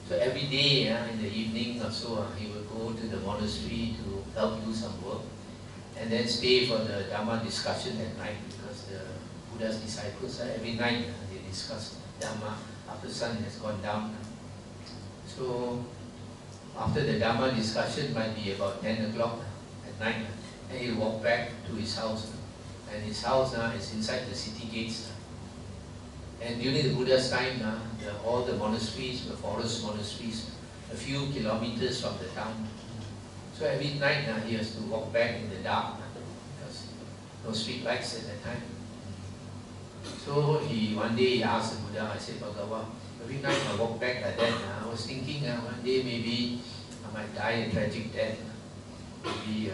So every day, in the evening or so, he would go to the monastery to help do some work, and then stay for the Dhamma discussion at night, because the Buddha's disciples, every night they discuss Dhamma after the sun has gone down. So after the Dhamma discussion, might be about 10 o'clock at night, and he'll walk back to his house. And his house is inside the city gates. And during the Buddha's time, all the monasteries were forest monasteries, a few kilometers from the town. So every night he has to walk back in the dark, because no street lights at that time. So one day he asked the Buddha, I said, Bhagavan, every night I walk back like that, I was thinking one day maybe I might die a tragic death. Maybe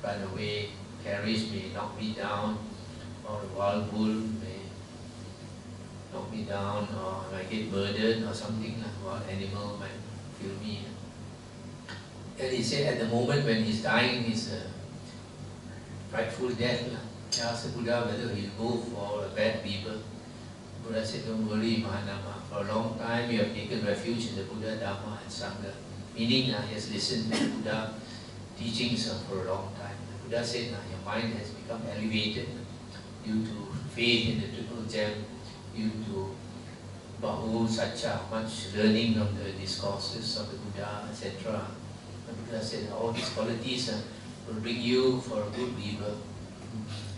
run away, carriage may knock me down, or a wild bull may knock me down, or I might get murdered or something, a wild animal might kill me. And he said at the moment when he's dying, it's a frightful death. He asked the Buddha whether he'll go for a bad rebirth. The Buddha said, don't worry, Mahanama, for a long time you have taken refuge in the Buddha, Dhamma and Sangha. Meaning he has listened to the Buddha teachings for a long time. The Buddha said, your mind has become elevated due to faith in the Triple Gem, due to Bahu, Satcha, much learning of the discourses of the Buddha, etc. The Buddha said, all these qualities will bring you for a good rebirth.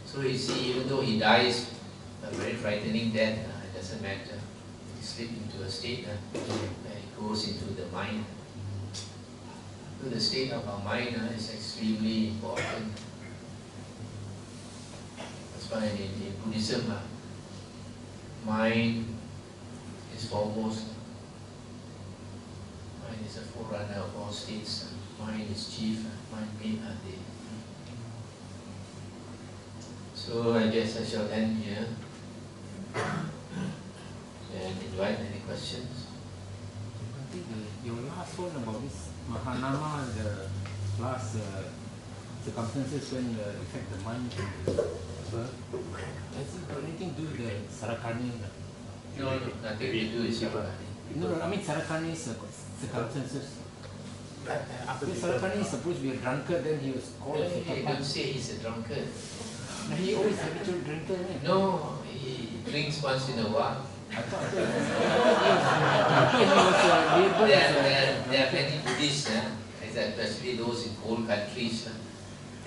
So you see, even though he dies a very frightening death, it doesn't matter. He slips into a state where he goes into the mind. So the state of our mind is extremely important. That's why in Buddhism, mind is foremost. Mind is a forerunner of all states. Mind is chief. Mind made Bhante. So I guess I shall end here and invite any questions. I think your last one about this Mahanama, the last circumstances when affect the mind and the birth, has it got anything to do with the Sarakani? No, nothing to do with Sarakani. No, I mean Sarakani's circumstances. Because Sarakani is supposed to be a drunkard, then he was called as a Hey, don't say he's a drunkard. He always habitual drinker, right? No, he drinks once in a while. I thought he was There are many Buddhists, especially those in cold countries.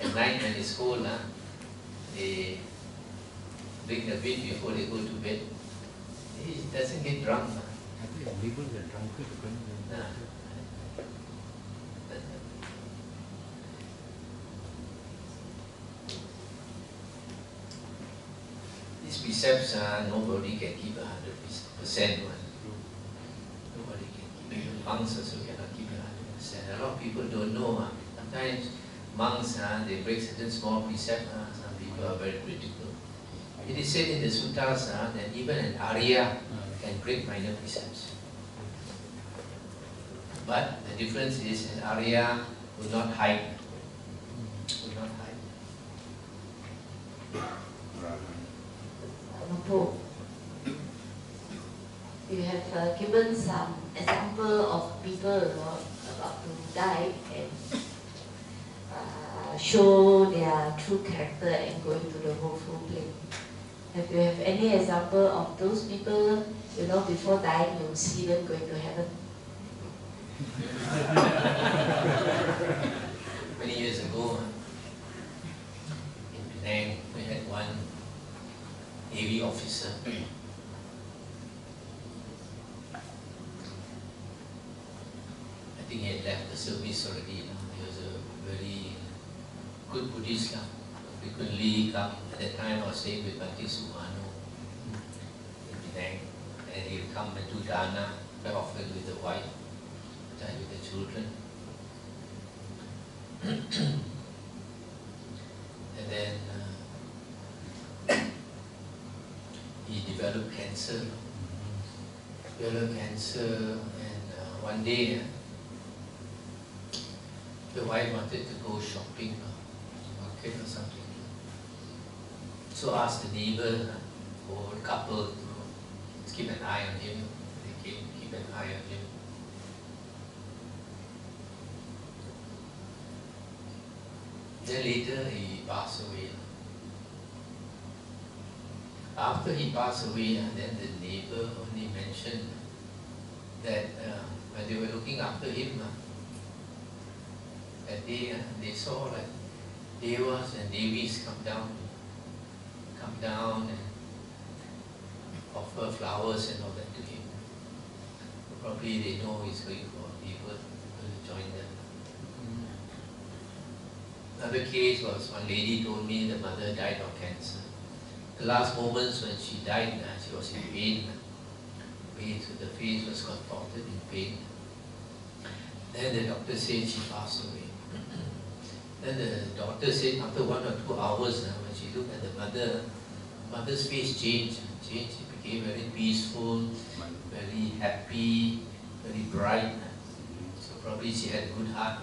At night when it's cold, they drink a bit before they go to bed. He doesn't get drunk. I think labeled as a drunkard. These precepts, nobody can keep 100% one. Nobody can keep it. Monks also cannot keep it 100%. A lot of people don't know. Sometimes monks, they break certain small precepts. Some people are very critical. It is said in the suttas that even an Arya can break minor precepts. But the difference is an Arya will not hide. Will not hide. You have given some example of people about to die and show their true character and going to the woeful plane. Have you have any example of those people, before dying you see them going to heaven? Many years ago, in Penang, we had one Navy officer. I think he had left the service already. He was a very good Buddhist. Frequently come. At that time I was staying with Bhante Sumano in Penang, and he would come and do dana very often with the wife, sometimes with the children. And then he developed cancer. And one day the wife wanted to go shopping, market or something. So asked the neighbor or couple to keep an eye on keep an eye on him. Then later he passed away. After he passed away, then the neighbor only mentioned that when they were looking after him, that they saw like devas and devis come down and offer flowers and all that to him. Probably they know he's going for rebirth, to join them. Another case was one lady told me the mother died of cancer. The last moments when she died, she was in pain. So the face was contorted in pain. Then the doctor said she passed away. Then the doctor said after 1 or 2 hours, when she looked at the mother's face changed. It became very peaceful, very happy, very bright. So probably she had a good heart.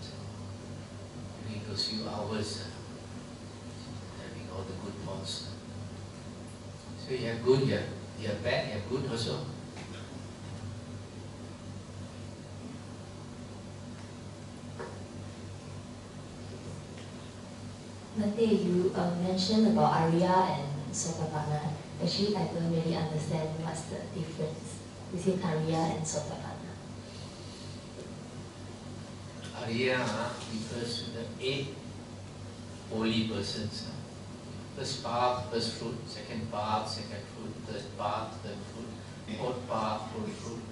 So during those few hours, having all the good thoughts. So you have good, you have bad, you have good also. Bhante, you mentioned about Arya and Sotapanna. Actually, I don't really understand what's the difference between Arya and Sotapanna. Arya refers to the 8 holy persons. First path, first fruit, second path, second fruit, third path, third fruit, fourth path, fourth fruit.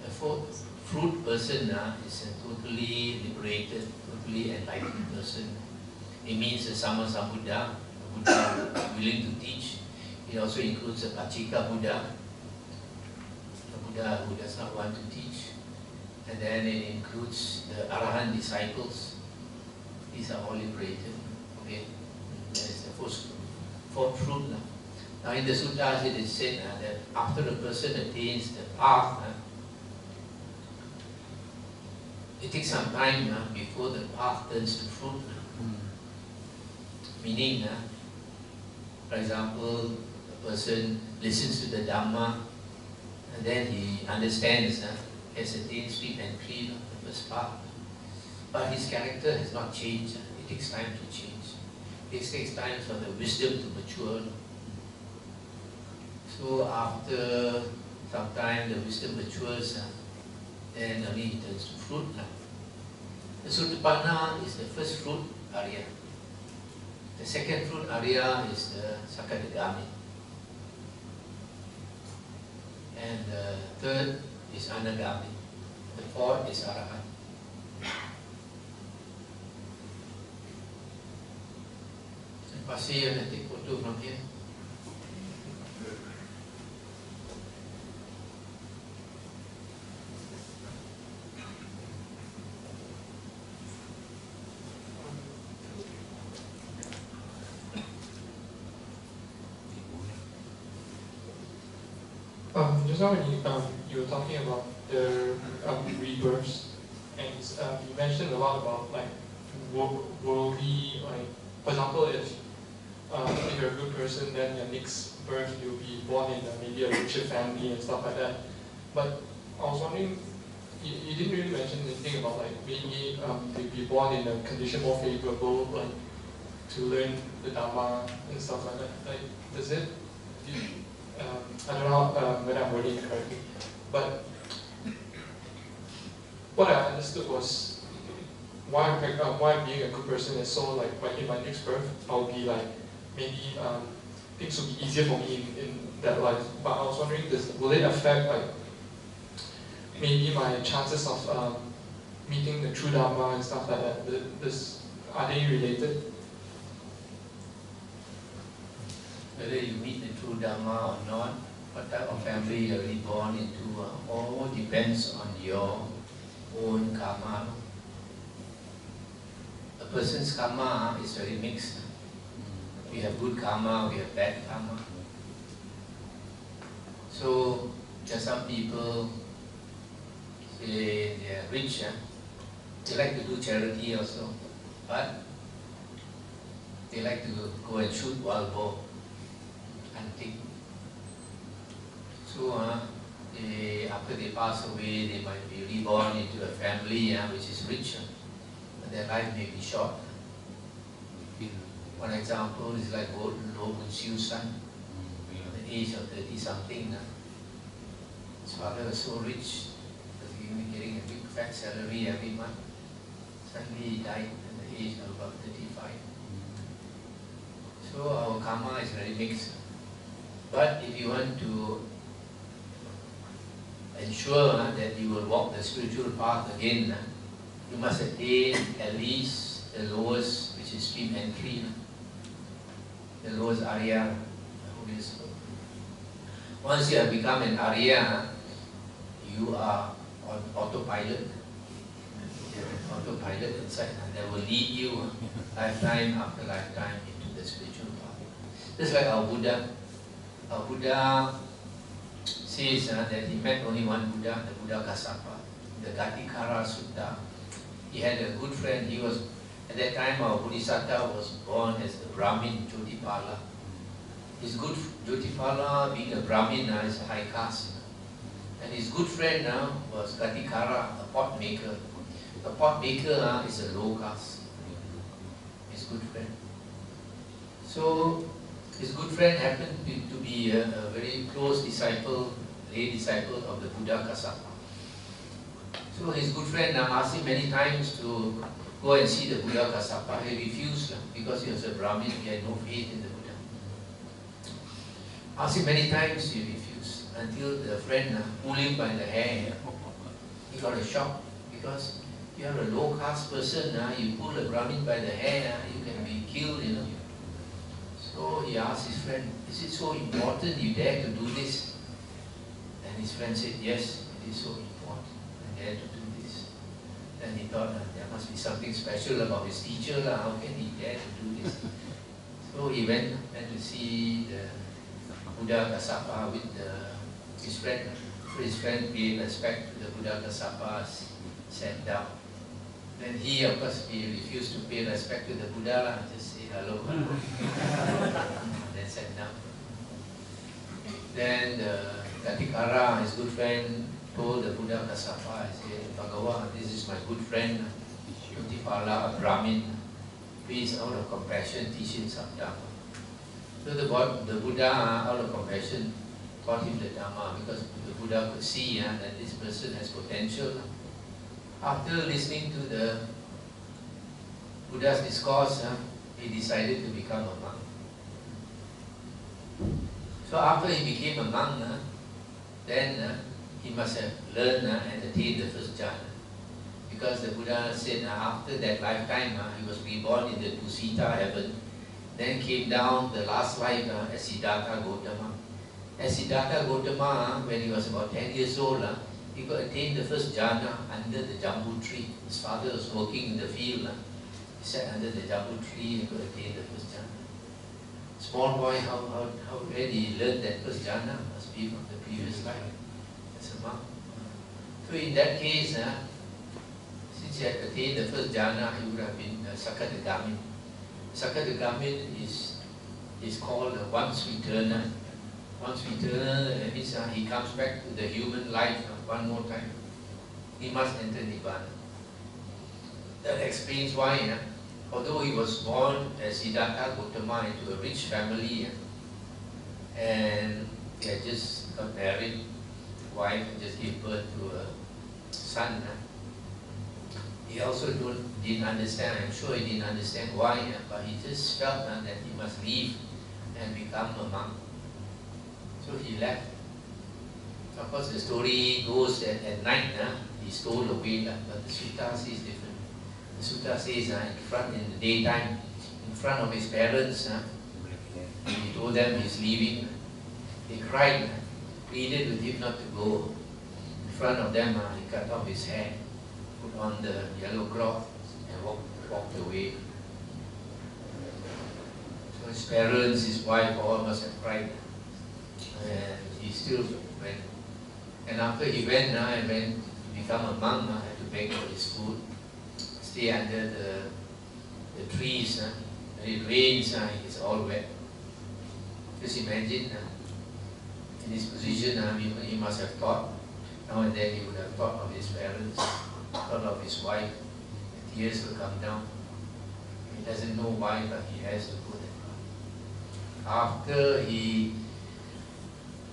The fourth fruit person is a totally liberated, totally enlightened person. It means the Sammasambuddha, a Buddha willing to teach. It also includes a Pachika Buddha, a Buddha who does not want to teach. And then it includes the Arahant disciples. These are all liberated. Okay, that is the fourth fruit. Now in the suttas it is said that after a person attains the path, it takes some time before the path turns to fruit. Meaning, for example, a person listens to the Dhamma and then he understands, has attained sweet and clean the first path. But his character has not changed. It takes time to change. It takes time for the wisdom to mature. So after some time the wisdom matures, then only it turns to fruit. The Sotapanna is the first fruit, Arya. The second fruit, Arya, is the Sakadagami. And the third is Anagami. The fourth is Arahant. Pasti you take photo from here. Just now when you were talking about the rebirths, and you mentioned a lot about like worldly, like for example, if you're a good person, then your next birth you'll be born in maybe a richer family and stuff like that. But I was wondering, you didn't really mention anything about like maybe you'll be born in a condition more favorable, like to learn the Dhamma and stuff like that. Like, does it? I don't know whether I'm wording it correctly, but what I understood was why being a good person is so like in my next birth I'll be like maybe things will be easier for me in that life. But I was wondering, will it affect like maybe my chances of meeting the true Dhamma and stuff like that? Are they related? Whether you meet the true Dhamma or not, what type of family you're reborn into, all depends on your own karma. A person's karma is very mixed. We have good karma, we have bad karma. So, there are some people, say they are rich, they like to do charity also, but they like to go and shoot wild boar, hunting. So, after they pass away, they might be reborn into a family which is richer, but their life may be short. One example is like Lo Bun Siu's son, at the age of 30-something. His father was so rich, he was getting a big fat salary every month. Suddenly he died at the age of about 35. So our karma is very mixed. But if you want to ensure that you will walk the spiritual path again, you must attain at least the lowest, which is stream entry, the lowest Arya. Once you have become an Arya, you are on autopilot. Autopilot inside, and that will lead you lifetime after lifetime into the spiritual path. Just like our Buddha. Our Buddha says that he met only one Buddha, the Buddha Kassapa, the Gatikara Sutta. He had a good friend. He was, at that time, our Bodhisattva was born as the Brahmin Jotipala. His good Jotipala, being a Brahmin, is a high caste. And his good friend was Gatikara, a pot maker. A pot maker is a low caste. His good friend. So his good friend happened to be a very close disciple, lay disciple of the Buddha Kassapa. So his good friend asked him many times to go and see the Buddha Kassapa. He refused because he was a Brahmin, he had no faith in the Buddha. Asked him many times, he refused, until the friend pulled him by the hair. He got a shock because you are a low caste person, you pull a Brahmin by the hair, you can be killed, So he asked his friend, is it so important you dare to do this? And his friend said, yes, it is so important, I dare to do this. Then he thought, there must be something special about his teacher, how can he dare to do this? So he went to see the Buddha Kassapa with his friend. So his friend paid respect to the Buddha Kassapa, sat down. Then he, of course, he refused to pay respect to the Buddha, just say hello, hello. Then sat down. Then the Gatikara, his good friend, told the Buddha Kassapa, he said, Bhagavan, this is my good friend, Jotipala, a Brahmin. Please, out of compassion, teach him some Dhamma. So the Buddha, out of compassion, taught him the Dhamma because the Buddha could see that this person has potential. After listening to the Buddha's discourse, he decided to become a monk. So after he became a monk, then he must have learned and attained the first jhana. Because the Buddha said after that lifetime, he was reborn in the Tusita heaven, then came down the last life as Siddhartha Gotama. As Siddhartha Gotama, when he was about 10 years old, he could attain the first jhana under the jambu tree. His father was working in the field. He sat under the jambu tree and could attain the first jhana. Small boy, where he learned that first jhana must be from the previous life as a monk. So in that case, since he had attained the first jhana, he would have been Sakadagamin. Sakadagamin is called once returner. Once returner, that means he comes back to the human life one more time. He must enter Nibbana. That explains why, although he was born as Siddhartha Gotama into a rich family, and he had just got married, wife, and just gave birth to a son, he also didn't understand, I'm sure he didn't understand why, but he just felt that he must leave and become a monk. So he left. Of course, the story goes that at night he stole away, but the sutta says different. The sutta says in the daytime, in front of his parents, he told them he's leaving. They cried, pleaded with him not to go. In front of them, he cut off his hair, put on the yellow cloth, and walked away. So his parents, his wife, all must have cried. And he still went. And after he went, and when he became a monk, had to beg for his food, stay under the trees. When it rains, it's all wet. Just imagine, in his position, he must have thought, Now and then he would have thought of his parents, thought of his wife. Tears will come down. He doesn't know why, but he has to go that far. After he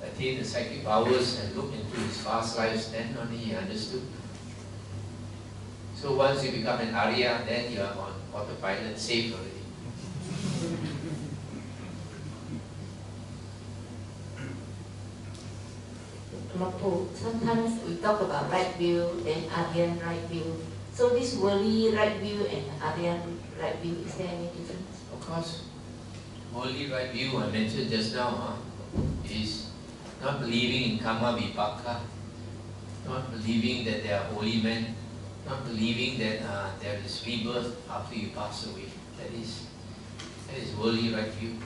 attained the psychic powers and looked into his past lives, then only he understood. So once you become an Arya, then you are on autopilot, safe already. Sometimes we talk about right view, then Aryan right view. So this worldly right view and Aryan right view, is there any difference? Of course, worldly right view I mentioned just now is not believing in karma vipaka, not believing that there are holy men, not believing that there is rebirth after you pass away. That is worldly right view.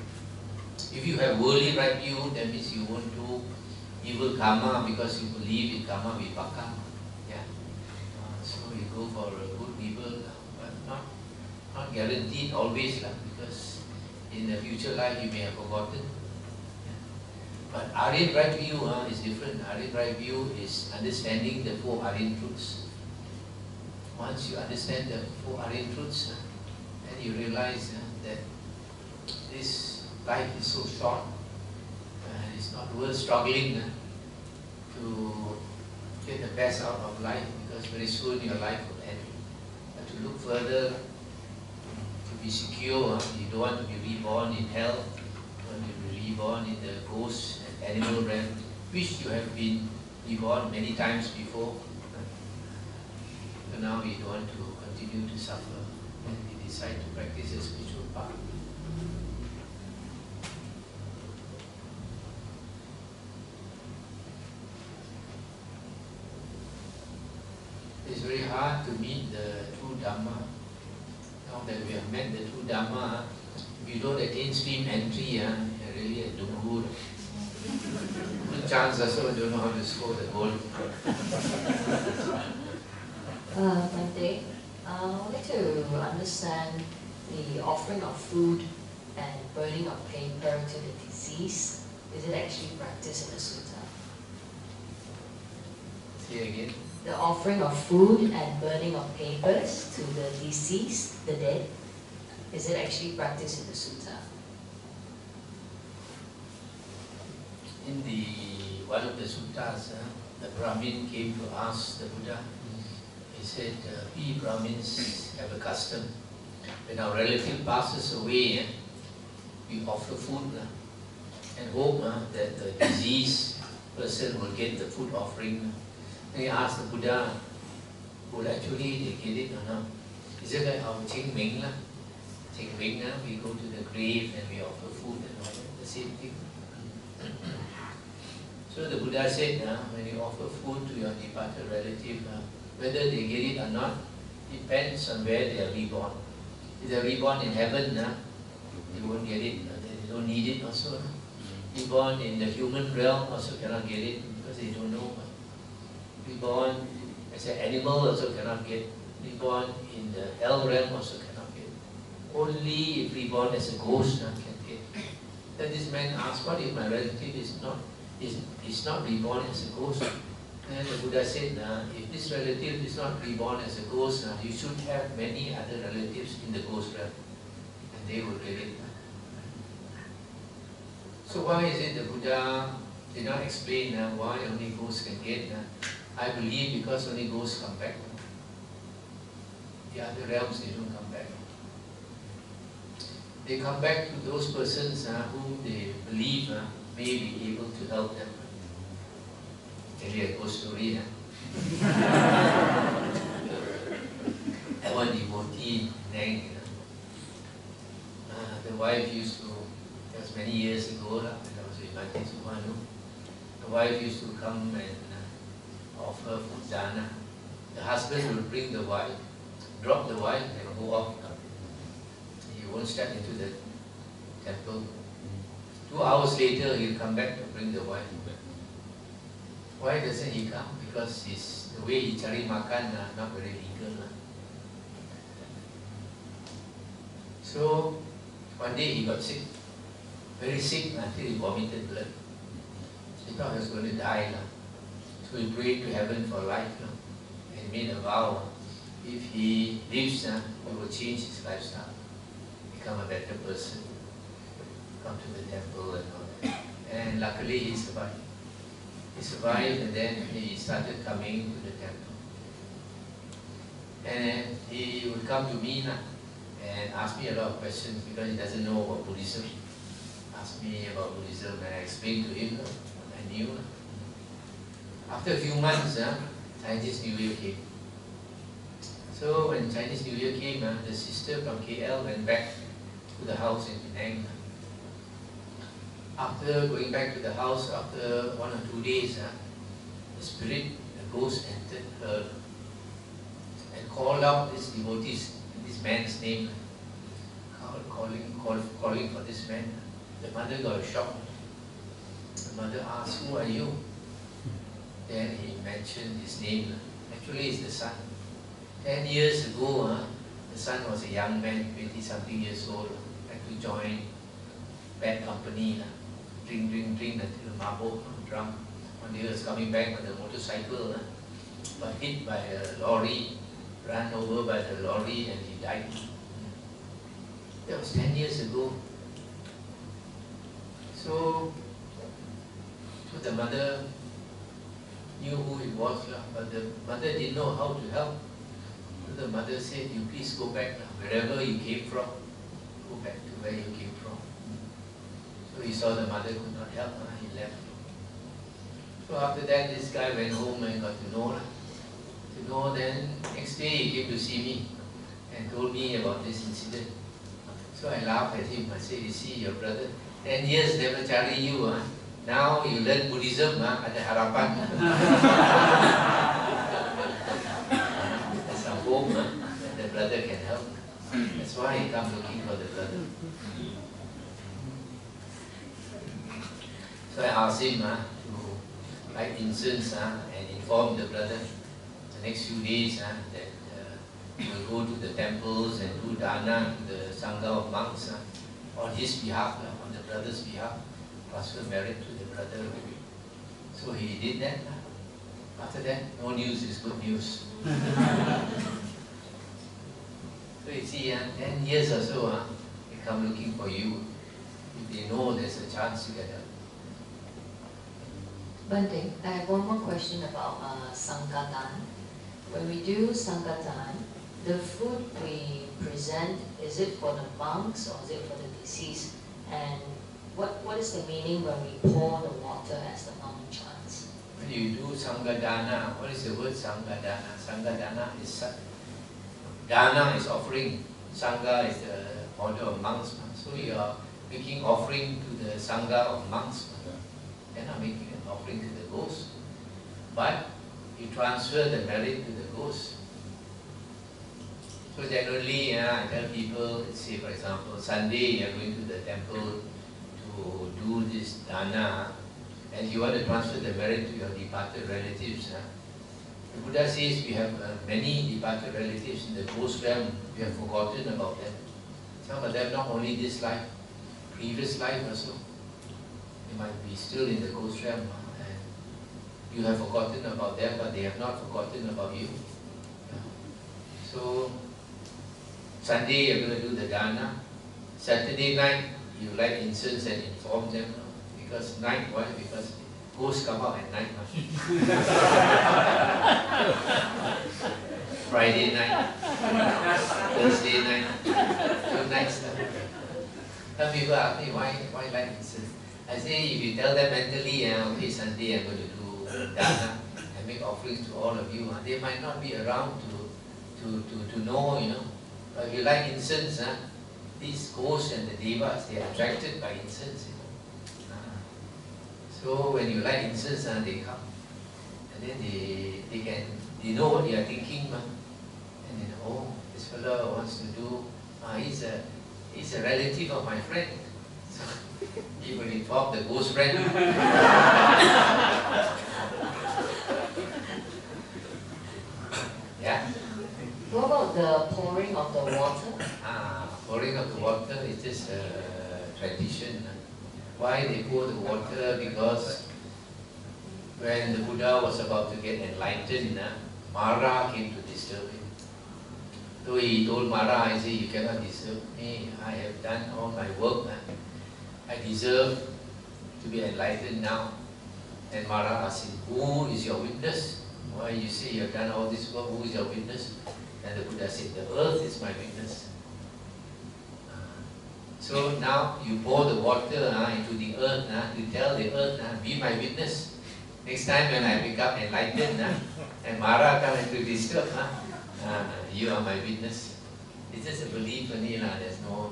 If you have worldly right view, that means you won't do evil karma because you believe in karma vipaka. Yeah. So you go for a good evil, but not guaranteed always, because in the future life you may have forgotten. But Aryan right view is different. Aryan right view is understanding the four Aryan truths. Once you understand the four Aryan truths, then you realize that this life is so short, and it's not worth struggling to get the best out of life, because very soon your life will end. But to look further, to be secure, you don't want to be reborn in hell, you want to be reborn in the ghost and animal realm, which you have been reborn many times before. So now we don't want to continue to suffer, and we decide to practice a spiritual path. It's very hard to meet the true Dhamma. Now that we have met the true Dhamma, if you don't attain stream entry, you're really a dungu. Good chance also don't know how to score the goal. Bhante, I would like to understand the offering of food and burning of paper to the deceased. Is it actually practiced in the sutta? Say again. The offering of food and burning of papers to the deceased, the dead, is it actually practiced in the sutta? In one of the suttas, the Brahmin came to ask the Buddha. He said, we Brahmins have a custom. When our relative passes away, we offer food and hope that the deceased person will get the food offering. And he asked the Buddha, well, actually they get it or not? Is it like our Ching Ming? Ching Ming, we go to the grave and we offer food and all that, the same thing. So the Buddha said, when you offer food to your departed relative, whether they get it or not, depends on where they are reborn. If they are reborn in heaven, they won't get it, they don't need it also. Reborn in the human realm also cannot get it because they don't know. Reborn as an animal also cannot get. Reborn in the hell realm also cannot get. Only if reborn as a ghost can get. Then this man asked, what if my relative is not reborn as a ghost? And the Buddha said, if this relative is not reborn as a ghost, you should have many other relatives in the ghost realm, and they will get it. So why is it the Buddha did not explain why only ghosts can get? I believe because only ghosts come back. The other realms, they don't come back. They come back to those persons whom they believe may be able to help them. Maybe a ghost story. One devotee, Nang, the wife used to, that was many years ago, when I was with Bhante Subhanu, the wife used to come and offer food dana. The husband would bring the wife, drop the wife and go off. He won't step into the temple. 2 hours later, he'll come back to bring the wife back. Why doesn't he come? Because the way he cari makan not very legal. So one day he got sick, very sick until he vomited blood. So he thought he was going to die. So So he prayed to heaven for life, and made a vow. If he lives, he will change his lifestyle, become a better person, come to the temple and all that. And luckily he survived. He survived, and then he started coming to the temple. And he would come to me and ask me a lot of questions because he doesn't know about Buddhism. Asked me about Buddhism, and I explained to him what I knew. After a few months, Chinese New Year came. So when Chinese New Year came, the sister from KL went back to the house in Penang. After going back to the house, after 1 or 2 days, the spirit, the ghost entered her and called out this devotee's, this man's name, calling for this man. The mother got a shock. The mother asked, "Who are you?" Then he mentioned his name. Actually, it's the son. 10 years ago, the son was a young man, 20-something years old, had to join bad company, drink until mabuk, drunk. One day he was coming back on the motorcycle, but hit by a lorry, ran over by the lorry, and he died. That was 10 years ago. So the mother knew who it was, but the mother didn't know how to help. So the mother said, "You please go back wherever you came from. Go back to where you came from." So he saw the mother could not help, he left. So after that, this guy went home and got to know. Then next day he came to see me and told me about this incident. So I laughed at him. I said, "You see, your brother, 10 years never cari you, now you learn Buddhism, ada harapan." There's a hope that the brother can help. That's why he comes looking for the brother. So I asked him to light incense and inform the brother the next few days that he will go to the temples and do dana to the sangha of monks on his behalf, on the brother's behalf, transfer merit to the brother. So he did that. After that, no news is good news. So you see, 10 years or so, they come looking for you. If they know there's a chance to get help. Bhante, I have one more question about Sankatan. When we do Sankatan, the food we present, is it for the monks or is it for the deceased? And what is the meaning when we pour the water as the monk chants? When you do Sanghadana, what is the word Sanghadana? Sanghadana is Dana is offering, Sangha is the order of monks. So you are making offering to the Sangha of monks. You're not making an offering to the ghost. But you transfer the merit to the ghost. So generally, I tell people, say for example, Sunday you are going to the temple to do this dana, and you want to transfer the merit to your departed relatives. The Buddha says we have many departed relatives in the ghost realm. We have forgotten about them. Some of them not only this life, previous life also. They might be still in the ghost realm, and you have forgotten about them, but they have not forgotten about you. So Sunday you're going to do the dana. Saturday night you light incense and inform them. Because night, why? Because ghosts come out at night. Friday night, Thursday night, 2 nights. Some people ask me, why light incense? I say, if you tell them mentally, okay, Sunday I'm going to do dana and make offerings to all of you, they might not be around to know, But if you light incense, these ghosts and the devas, they are attracted by incense. So when you light incense, they come, and then they know what you are thinking, and they know, oh, this fellow wants to do. He's a relative of my friend, so he will inform the ghost friend. Yeah. What about the pouring of the water? Pouring of the water is just a tradition. Why they pour the water? Because when the Buddha was about to get enlightened, Mara came to disturb him. So he told Mara, I say, you cannot disturb me. I have done all my work. I deserve to be enlightened now. And Mara asked him, who is your witness? Why you say you have done all this work? Who is your witness? And the Buddha said, the earth is my witness. So now you pour the water into the earth, you tell the earth, be my witness. Next time when I become enlightened and Mara come into disturb, you are my witness. It's just a belief only, there's no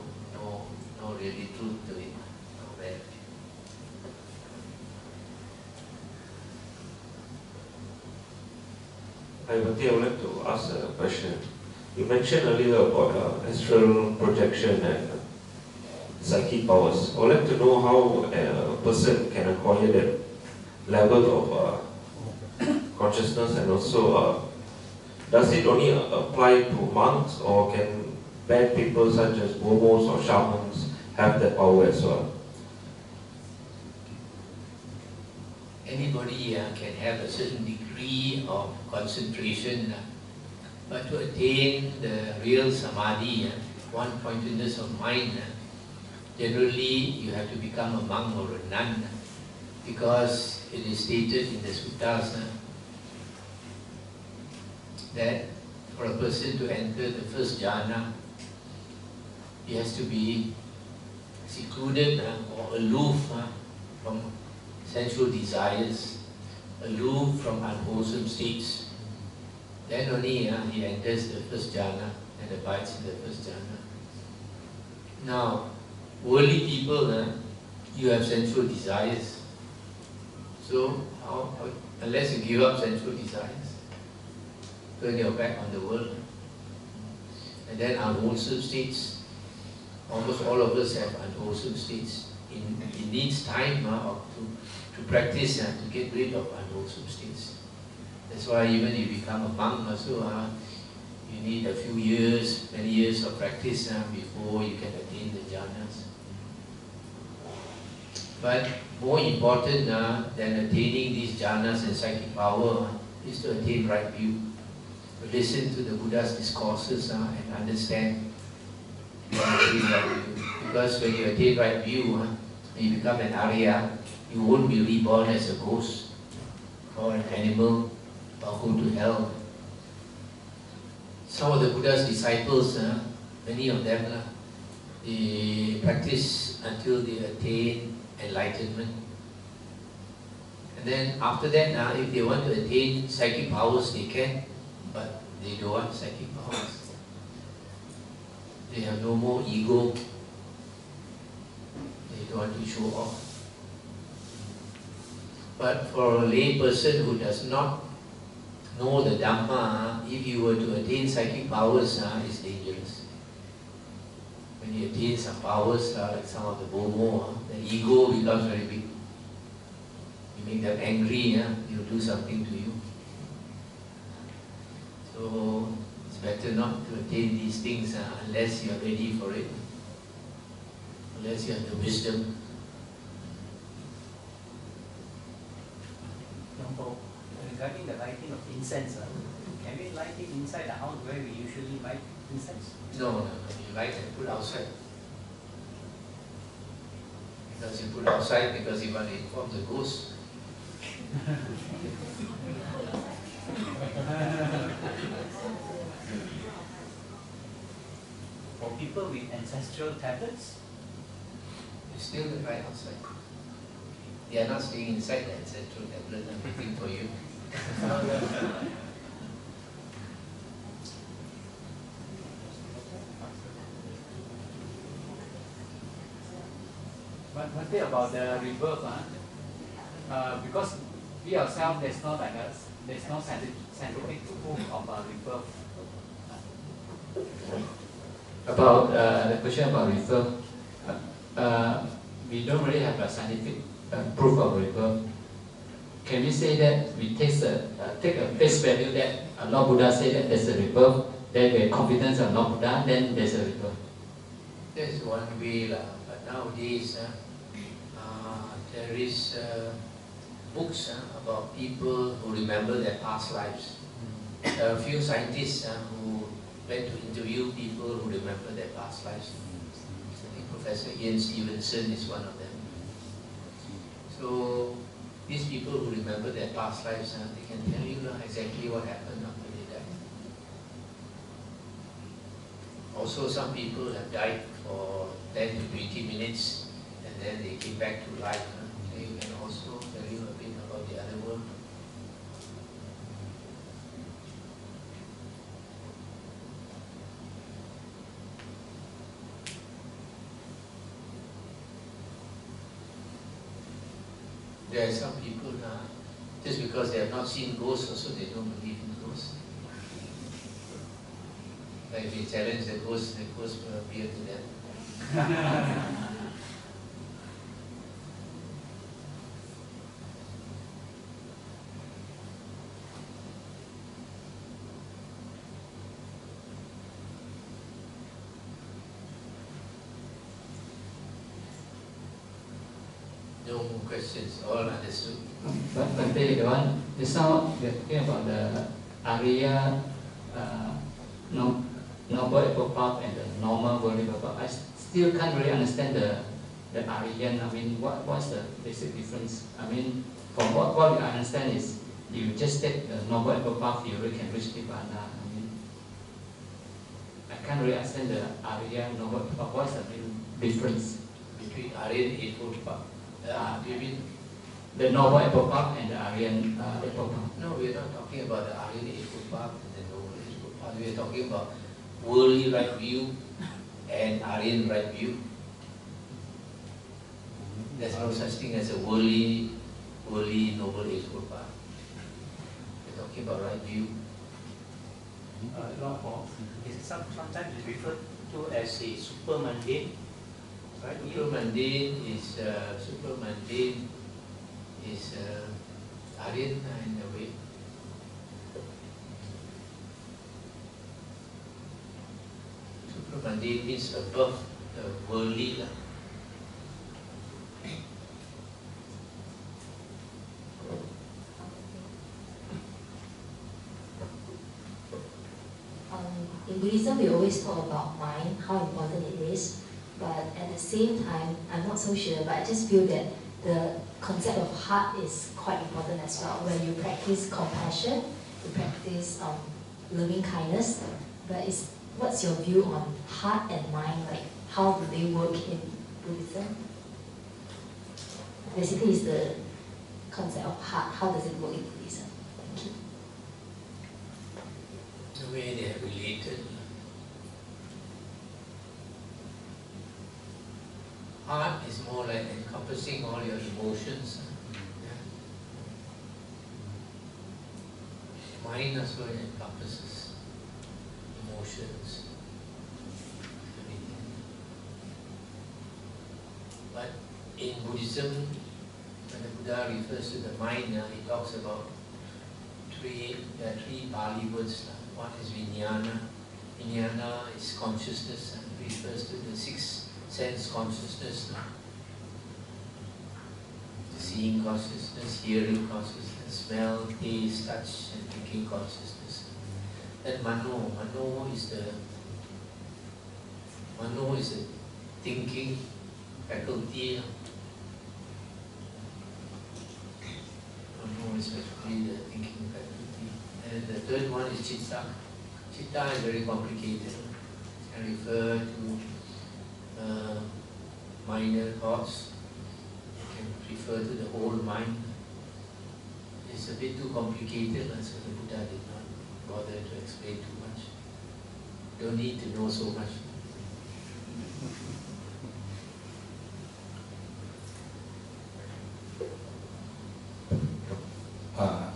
really truth to it. No value. Bhante, I would like to ask a question. You mentioned earlier about astral projection and psychic powers. I would like to know how a person can acquire that level of consciousness, and also does it only apply to monks, or can bad people such as bomos or shamans have that power as well? Anybody can have a certain degree of concentration, but to attain the real samadhi, one-pointedness of mind, generally you have to become a monk or a nun, because it is stated in the suttas that for a person to enter the first jhana, he has to be secluded or aloof from sensual desires, aloof from unwholesome states. Then only he enters the first jhana and abides in the first jhana. Now, worldly people, you have sensual desires. So, unless you give up sensual desires, turn your back on the world. And then unwholesome states. Almost all of us have unwholesome states. It needs time to practice to get rid of unwholesome states. That's why even if you become a monk also, you need a few years, many years of practice before you can attain the jhanas. But more important than attaining these jhanas and psychic power is to attain right view. To listen to the Buddha's discourses and understand right view. Because when you attain right view, when you become an Arya, you won't be reborn as a ghost or an animal or go to hell. Some of the Buddha's disciples, many of them, they practice until they attain enlightenment. And then after that, if they want to attain psychic powers, they can, but they don't want psychic powers. They have no more ego. They don't want to show off. But for a lay person who does not know the Dhamma, if you were to attain psychic powers, it's dangerous. When you attain some powers, like some of the Bomo, the ego becomes very big. You make them angry, they'll do something to you. So it's better not to attain these things unless you are ready for it, unless you have the wisdom. Regarding the lighting of incense, can we light it inside the house where we usually light incense? No, you light and put outside. Because you put outside because you want to inform the ghost. For people with ancestral tablets? You still light outside. They are not staying inside the ancestral tablet and waiting for you. But one thing about the rebirth, because we ourselves, there's no scientific proof of rebirth. About the question about rebirth, we don't really have a scientific proof of rebirth. Can we say that we take a face value that Lord Buddha said that there's a rebirth, then we have confidence of Lord Buddha, then there's a rebirth? That's one way, but nowadays there is books about people who remember their past lives. There are a few scientists who went to interview people who remember their past lives. I think Professor Ian Stevenson is one of them. So these people who remember their past lives, they can tell you exactly what happened after they died. Also, some people have died for 10 to 20 minutes and then they came back to life. They can also tell you a bit about the other world. There are some people just because they have not seen ghosts, also they don't believe in ghosts. Like if they challenge the ghost will appear to them. No more questions, all understood. But Bhante, the one, just now we're talking about the Arya Noble Apple Path and the normal worldly path. I still can't really understand the Aryan. I mean, what's the basic difference? I mean, from what we understand is you just take the Noble Apple Path, you really can reach Nibbana. I mean, I can't really understand the Arya Noble Apple Path. What's the real difference Between Aryan and Eightfold Path. Do you mean the Noble Apple Path and the Aryan Apple Path? no, we are not talking about the Aryan Eightfold Path and the Noble Eightfold Path. We are talking about worldly right view and Aryan right view. There's no such thing as a worldly Noble Eightfold Path. We're talking about right view. Luangpor, sometimes it's referred to as a super mundane. Right? Super mundane is Aryan in a way. Super mundane means above the worldly. In Buddhism, we always talk about mind, how important it is. But at the same time, I'm not so sure, but I just feel that the concept of heart is quite important as well. When you practice compassion, you practice loving kindness, but what's your view on heart and mind? Like, how do they work in Buddhism? Basically, it's the concept of heart. How does it work in Buddhism? Thank you. The way they are related. Heart is more like encompassing all your emotions. Yeah. Mind also encompasses emotions, everything. But in Buddhism, when the Buddha refers to the mind, he talks about there are three Pali words. One is vijnana. Vijnana is consciousness and refers to the six sense consciousness, seeing consciousness, hearing consciousness, smell, taste, touch, and thinking consciousness. Then mano is the thinking faculty. Mano is basically the thinking faculty. And the third one is chitta. Chitta is very complicated. It can refer to minor thoughts, you can refer to the whole mind. It's a bit too complicated, so the Buddha did not bother to explain too much. Don't need to know so much.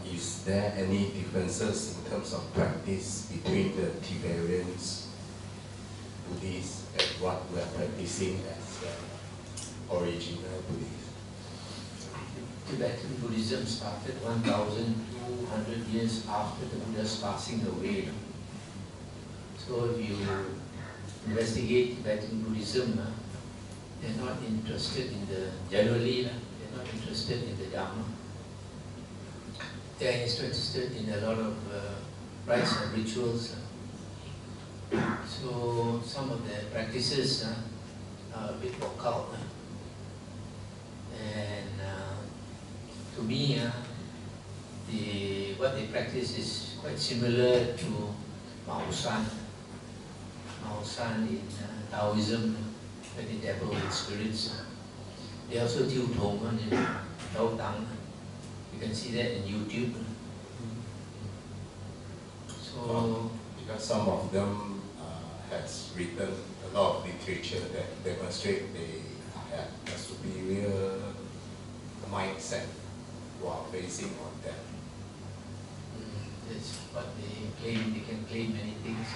Is there any differences in terms of practice between the Tibetans, Buddhists, and what we are practicing as original Buddhists? Tibetan Buddhism started 1,200 years after the Buddha's passing away. So if you investigate Tibetan Buddhism, they're not interested in they're not interested in the Dhamma. they are interested in a lot of rites and rituals. So some of the practices are a bit occult. And to me, what they practice is quite similar to Mao San. Mao San in Taoism, where they dabble with spirits. They also do Tong in Tao Tang. You can see that in YouTube. So, because some of them has written a lot of literature that demonstrate they have a superior mindset while facing on that. That's what they claim. They can claim many things.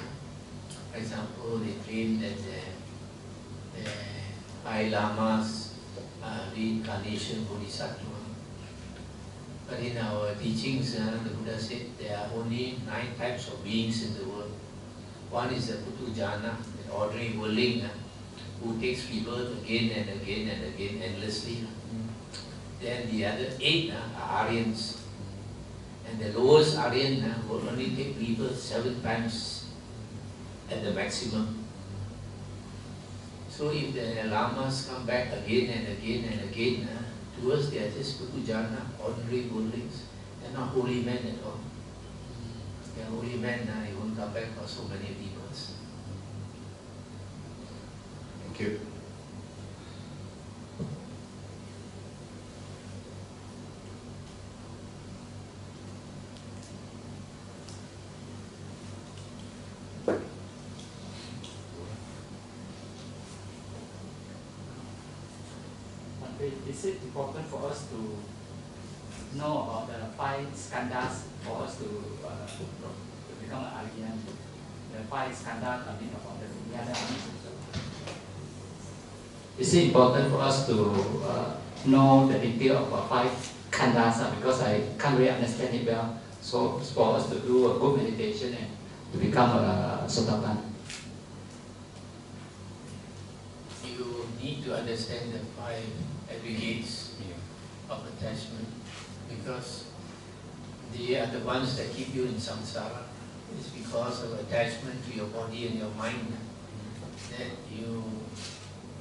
For example, they claim that the high lamas are reincarnation bodhisattva. But in our teachings, the Buddha said there are only 9 types of beings in the world. One is the Puthujjana, an ordinary worldling who takes rebirth again and again and again endlessly. Then the other 8 are Aryans. And the lowest Aryan will only take rebirth 7 times at the maximum. So if the lamas come back again and again and again, to us they are just Puthujjana, ordinary worldlings. They are not holy men at all. They are holy men, they won't come back for so many rebirths. Thank you. Is it important for us to know about the 5 skandhas for us to become an Aryan? The 5 skandhas, I mean about the Vihara. Is it important for us to know the detail of 5 khandhas? Because I can't really understand it well. So for us to do a good meditation and to become a Sudhamma. You need to understand the 5 aggregates of attachment, because they are the ones that keep you in samsara. It's because of attachment to your body and your mind that you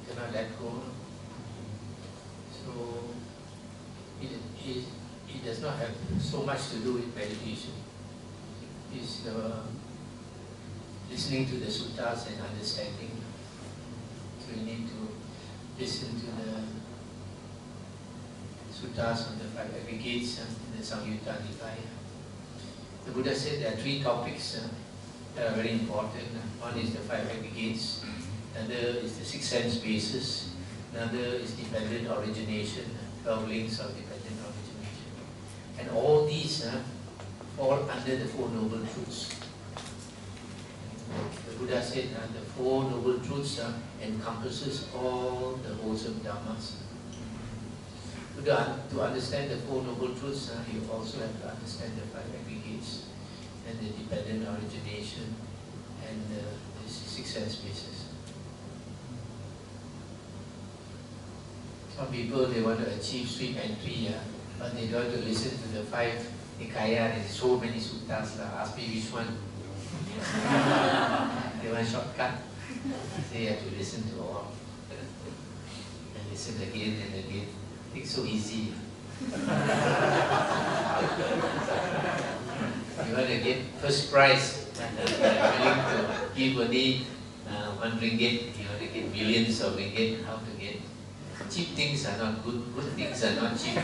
cannot let go. So it does not have so much to do with meditation. It's listening to the suttas and understanding. So you need to listen to the suttas on the 5 aggregates in the Samyutta Nikaya. The Buddha said there are 3 topics that are very important. One is the 5 aggregates, another is the 6 sense bases, another is dependent origination, 12 links of dependent origination. And all these fall under the 4 noble truths. The Buddha said the 4 noble truths encompasses all the wholesome dhammas. To understand the 4 noble truths, you also have to understand the 5 aggregates and the dependent origination and the 6 sense bases. Some people, they want to achieve sweet entry, but they don't want to listen to the 5 Nikaya. There's so many suttas. Ask me which one. They want shortcut. So you have to listen to all. And listen again and again. It's so easy. You want to get first prize, willing to give only 1 ringgit. You want to get millions of ringgit. How to get? Cheap things are not good. Good things are not cheap.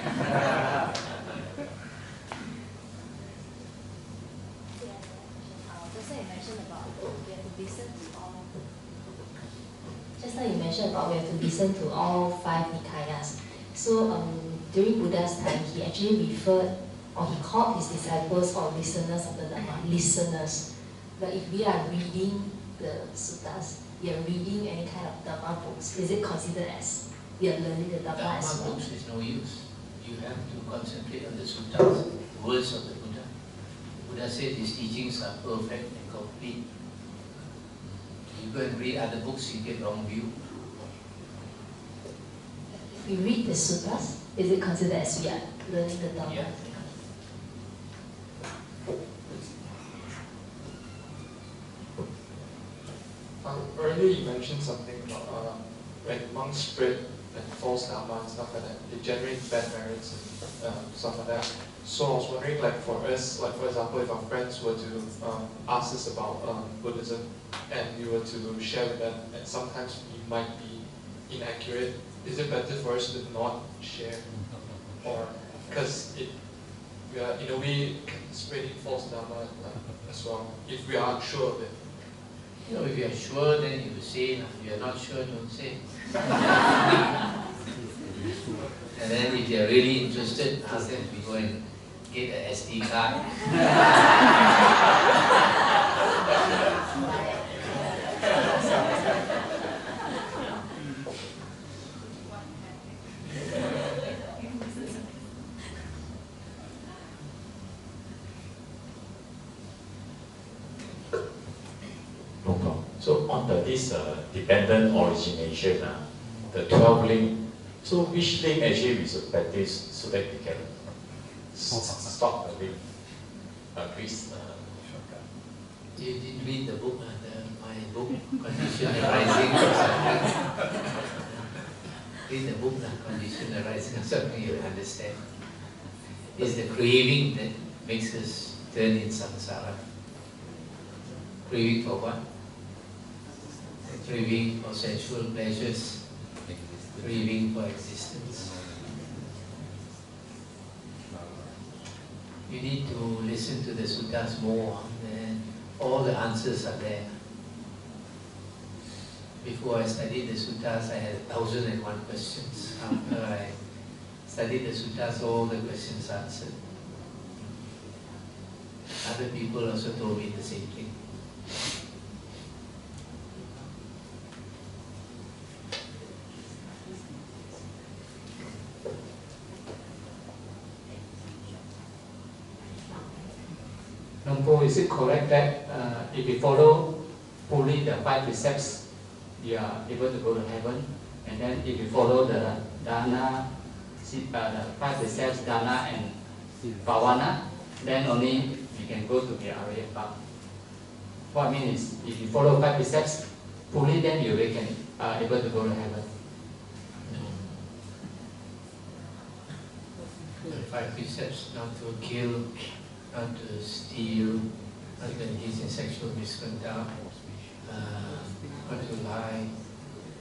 Just now you mentioned about we have to listen to all 5 Nikayas. So during Buddha's time, he actually referred, or he called his disciples or listeners of the Dhamma, listeners. But if we are reading the suttas, we are reading any kind of Dhamma books, is it considered as we are learning the Dhamma as well? Dhamma books is no use. You have to concentrate on the suttas, the words of the Buddha. The Buddha said his teachings are perfect and complete. You go and read other books, you get wrong view. If we read the suttas, is it considered as we are learning the Dhamma? Yeah. earlier you mentioned something about when monks spread and false dharma and stuff like that, it generates bad merits and stuff like that. So I was wondering, like for us, like for example, if our friends were to ask us about Buddhism and we were to share with them, and sometimes we might be inaccurate, is it better for us to not share? Or because we are in a way spreading false dharma as well, if we are unsure of it. You know, if you are sure, then you say. If you are not sure, don't say. And then if you are really interested, ask them to go and get an SD card. No problem. So on this dependent origination, the 12 link, so which link actually we should practice so that we can stop the link? Please. You didn't read the book, my book, Condition Arising or something. Read the book, Condition Arising or something, you will understand. It's the craving that makes us turn in samsara. Craving for what? Craving for sensual pleasures, craving for existence. You need to listen to the suttas more, and all the answers are there. Before I studied the suttas, I had 1,001 questions. After I studied the suttas, all the questions answered. Other people also told me the same thing. Luangpor, is it correct that if you follow fully the 5 precepts, you are able to go to heaven? And then if you follow the dana, the 5 precepts, dana and bhavana, then only you can go to the Arya path. What I mean is, if you follow 5 precepts fully, then you can able to go to heaven. The 5 precepts: not to kill, not to steal, not to engage in sexual misconduct, not to lie,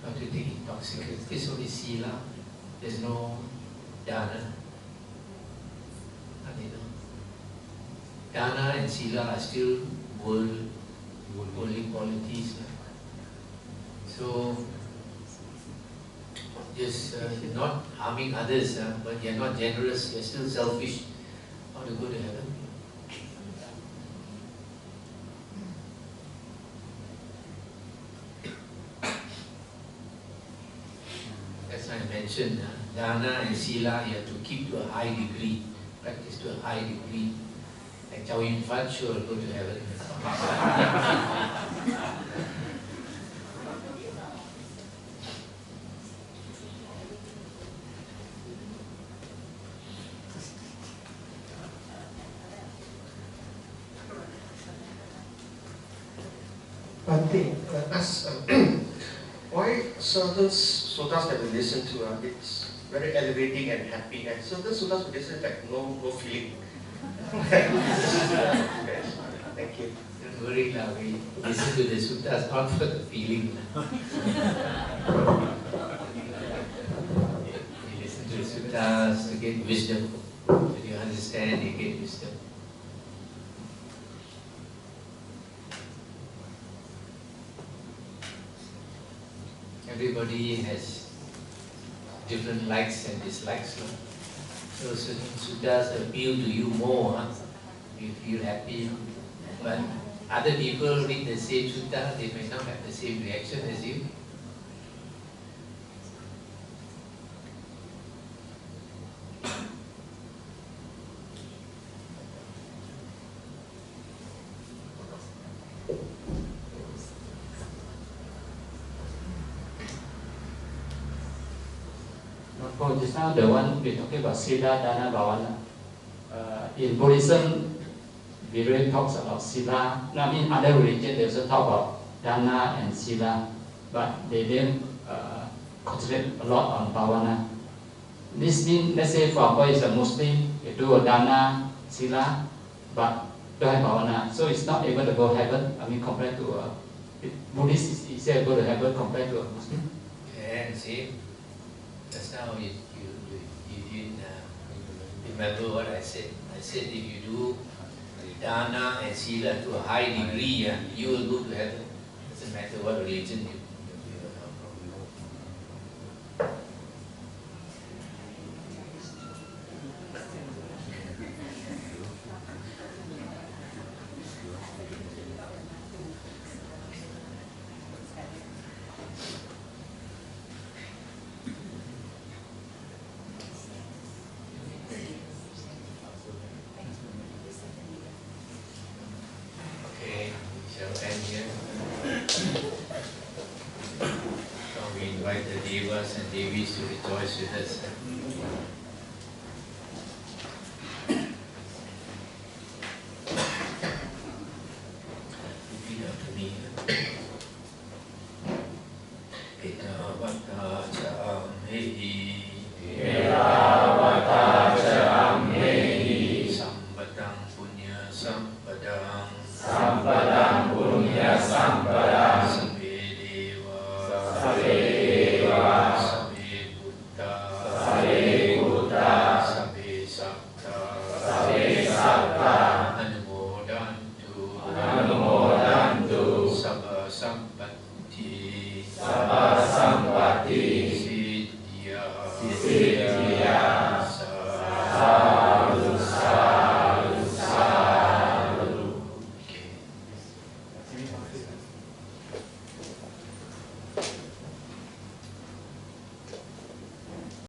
not to take intoxicants. This is only sila. There's no dana. Dana and sila are still worldly qualities. So, just not harming others, but you're not generous, you're still selfish. How to go to heaven? As I mentioned, dana and sila you have to keep to a high degree, practice to a high degree. Like Chow Yun Fat, sure, go to heaven. Bhante, why certain suttas that we listen to, it's very elevating and happy, and certain suttas we listen like no feeling. Thank you. Don't worry, we listen to the suttas not for the feeling. You listen to the suttas to get wisdom. When you understand, you get wisdom. Everybody has different likes and dislikes. So certain suttas appeal to you more, you feel happy. But other people read the same sutta, they may not have the same reaction as you. Just now the one we're talking about sila, dana, bhavana. In Buddhism, we really talks about sila. I mean, other religions they also talk about dana and sila. but they didn't concentrate a lot on bhavana. This means, let's say for example, is a Muslim, you do a dana, sila, but don't have bhavana, so it's not able to go heaven. I mean, compared to a Buddhist, is able to heaven compared to a Muslim. And see, just now you didn't remember what I said. I said if you do dana and sila to a high degree, you will go to heaven. Doesn't matter what religion you invite the devas and devis to rejoice with us.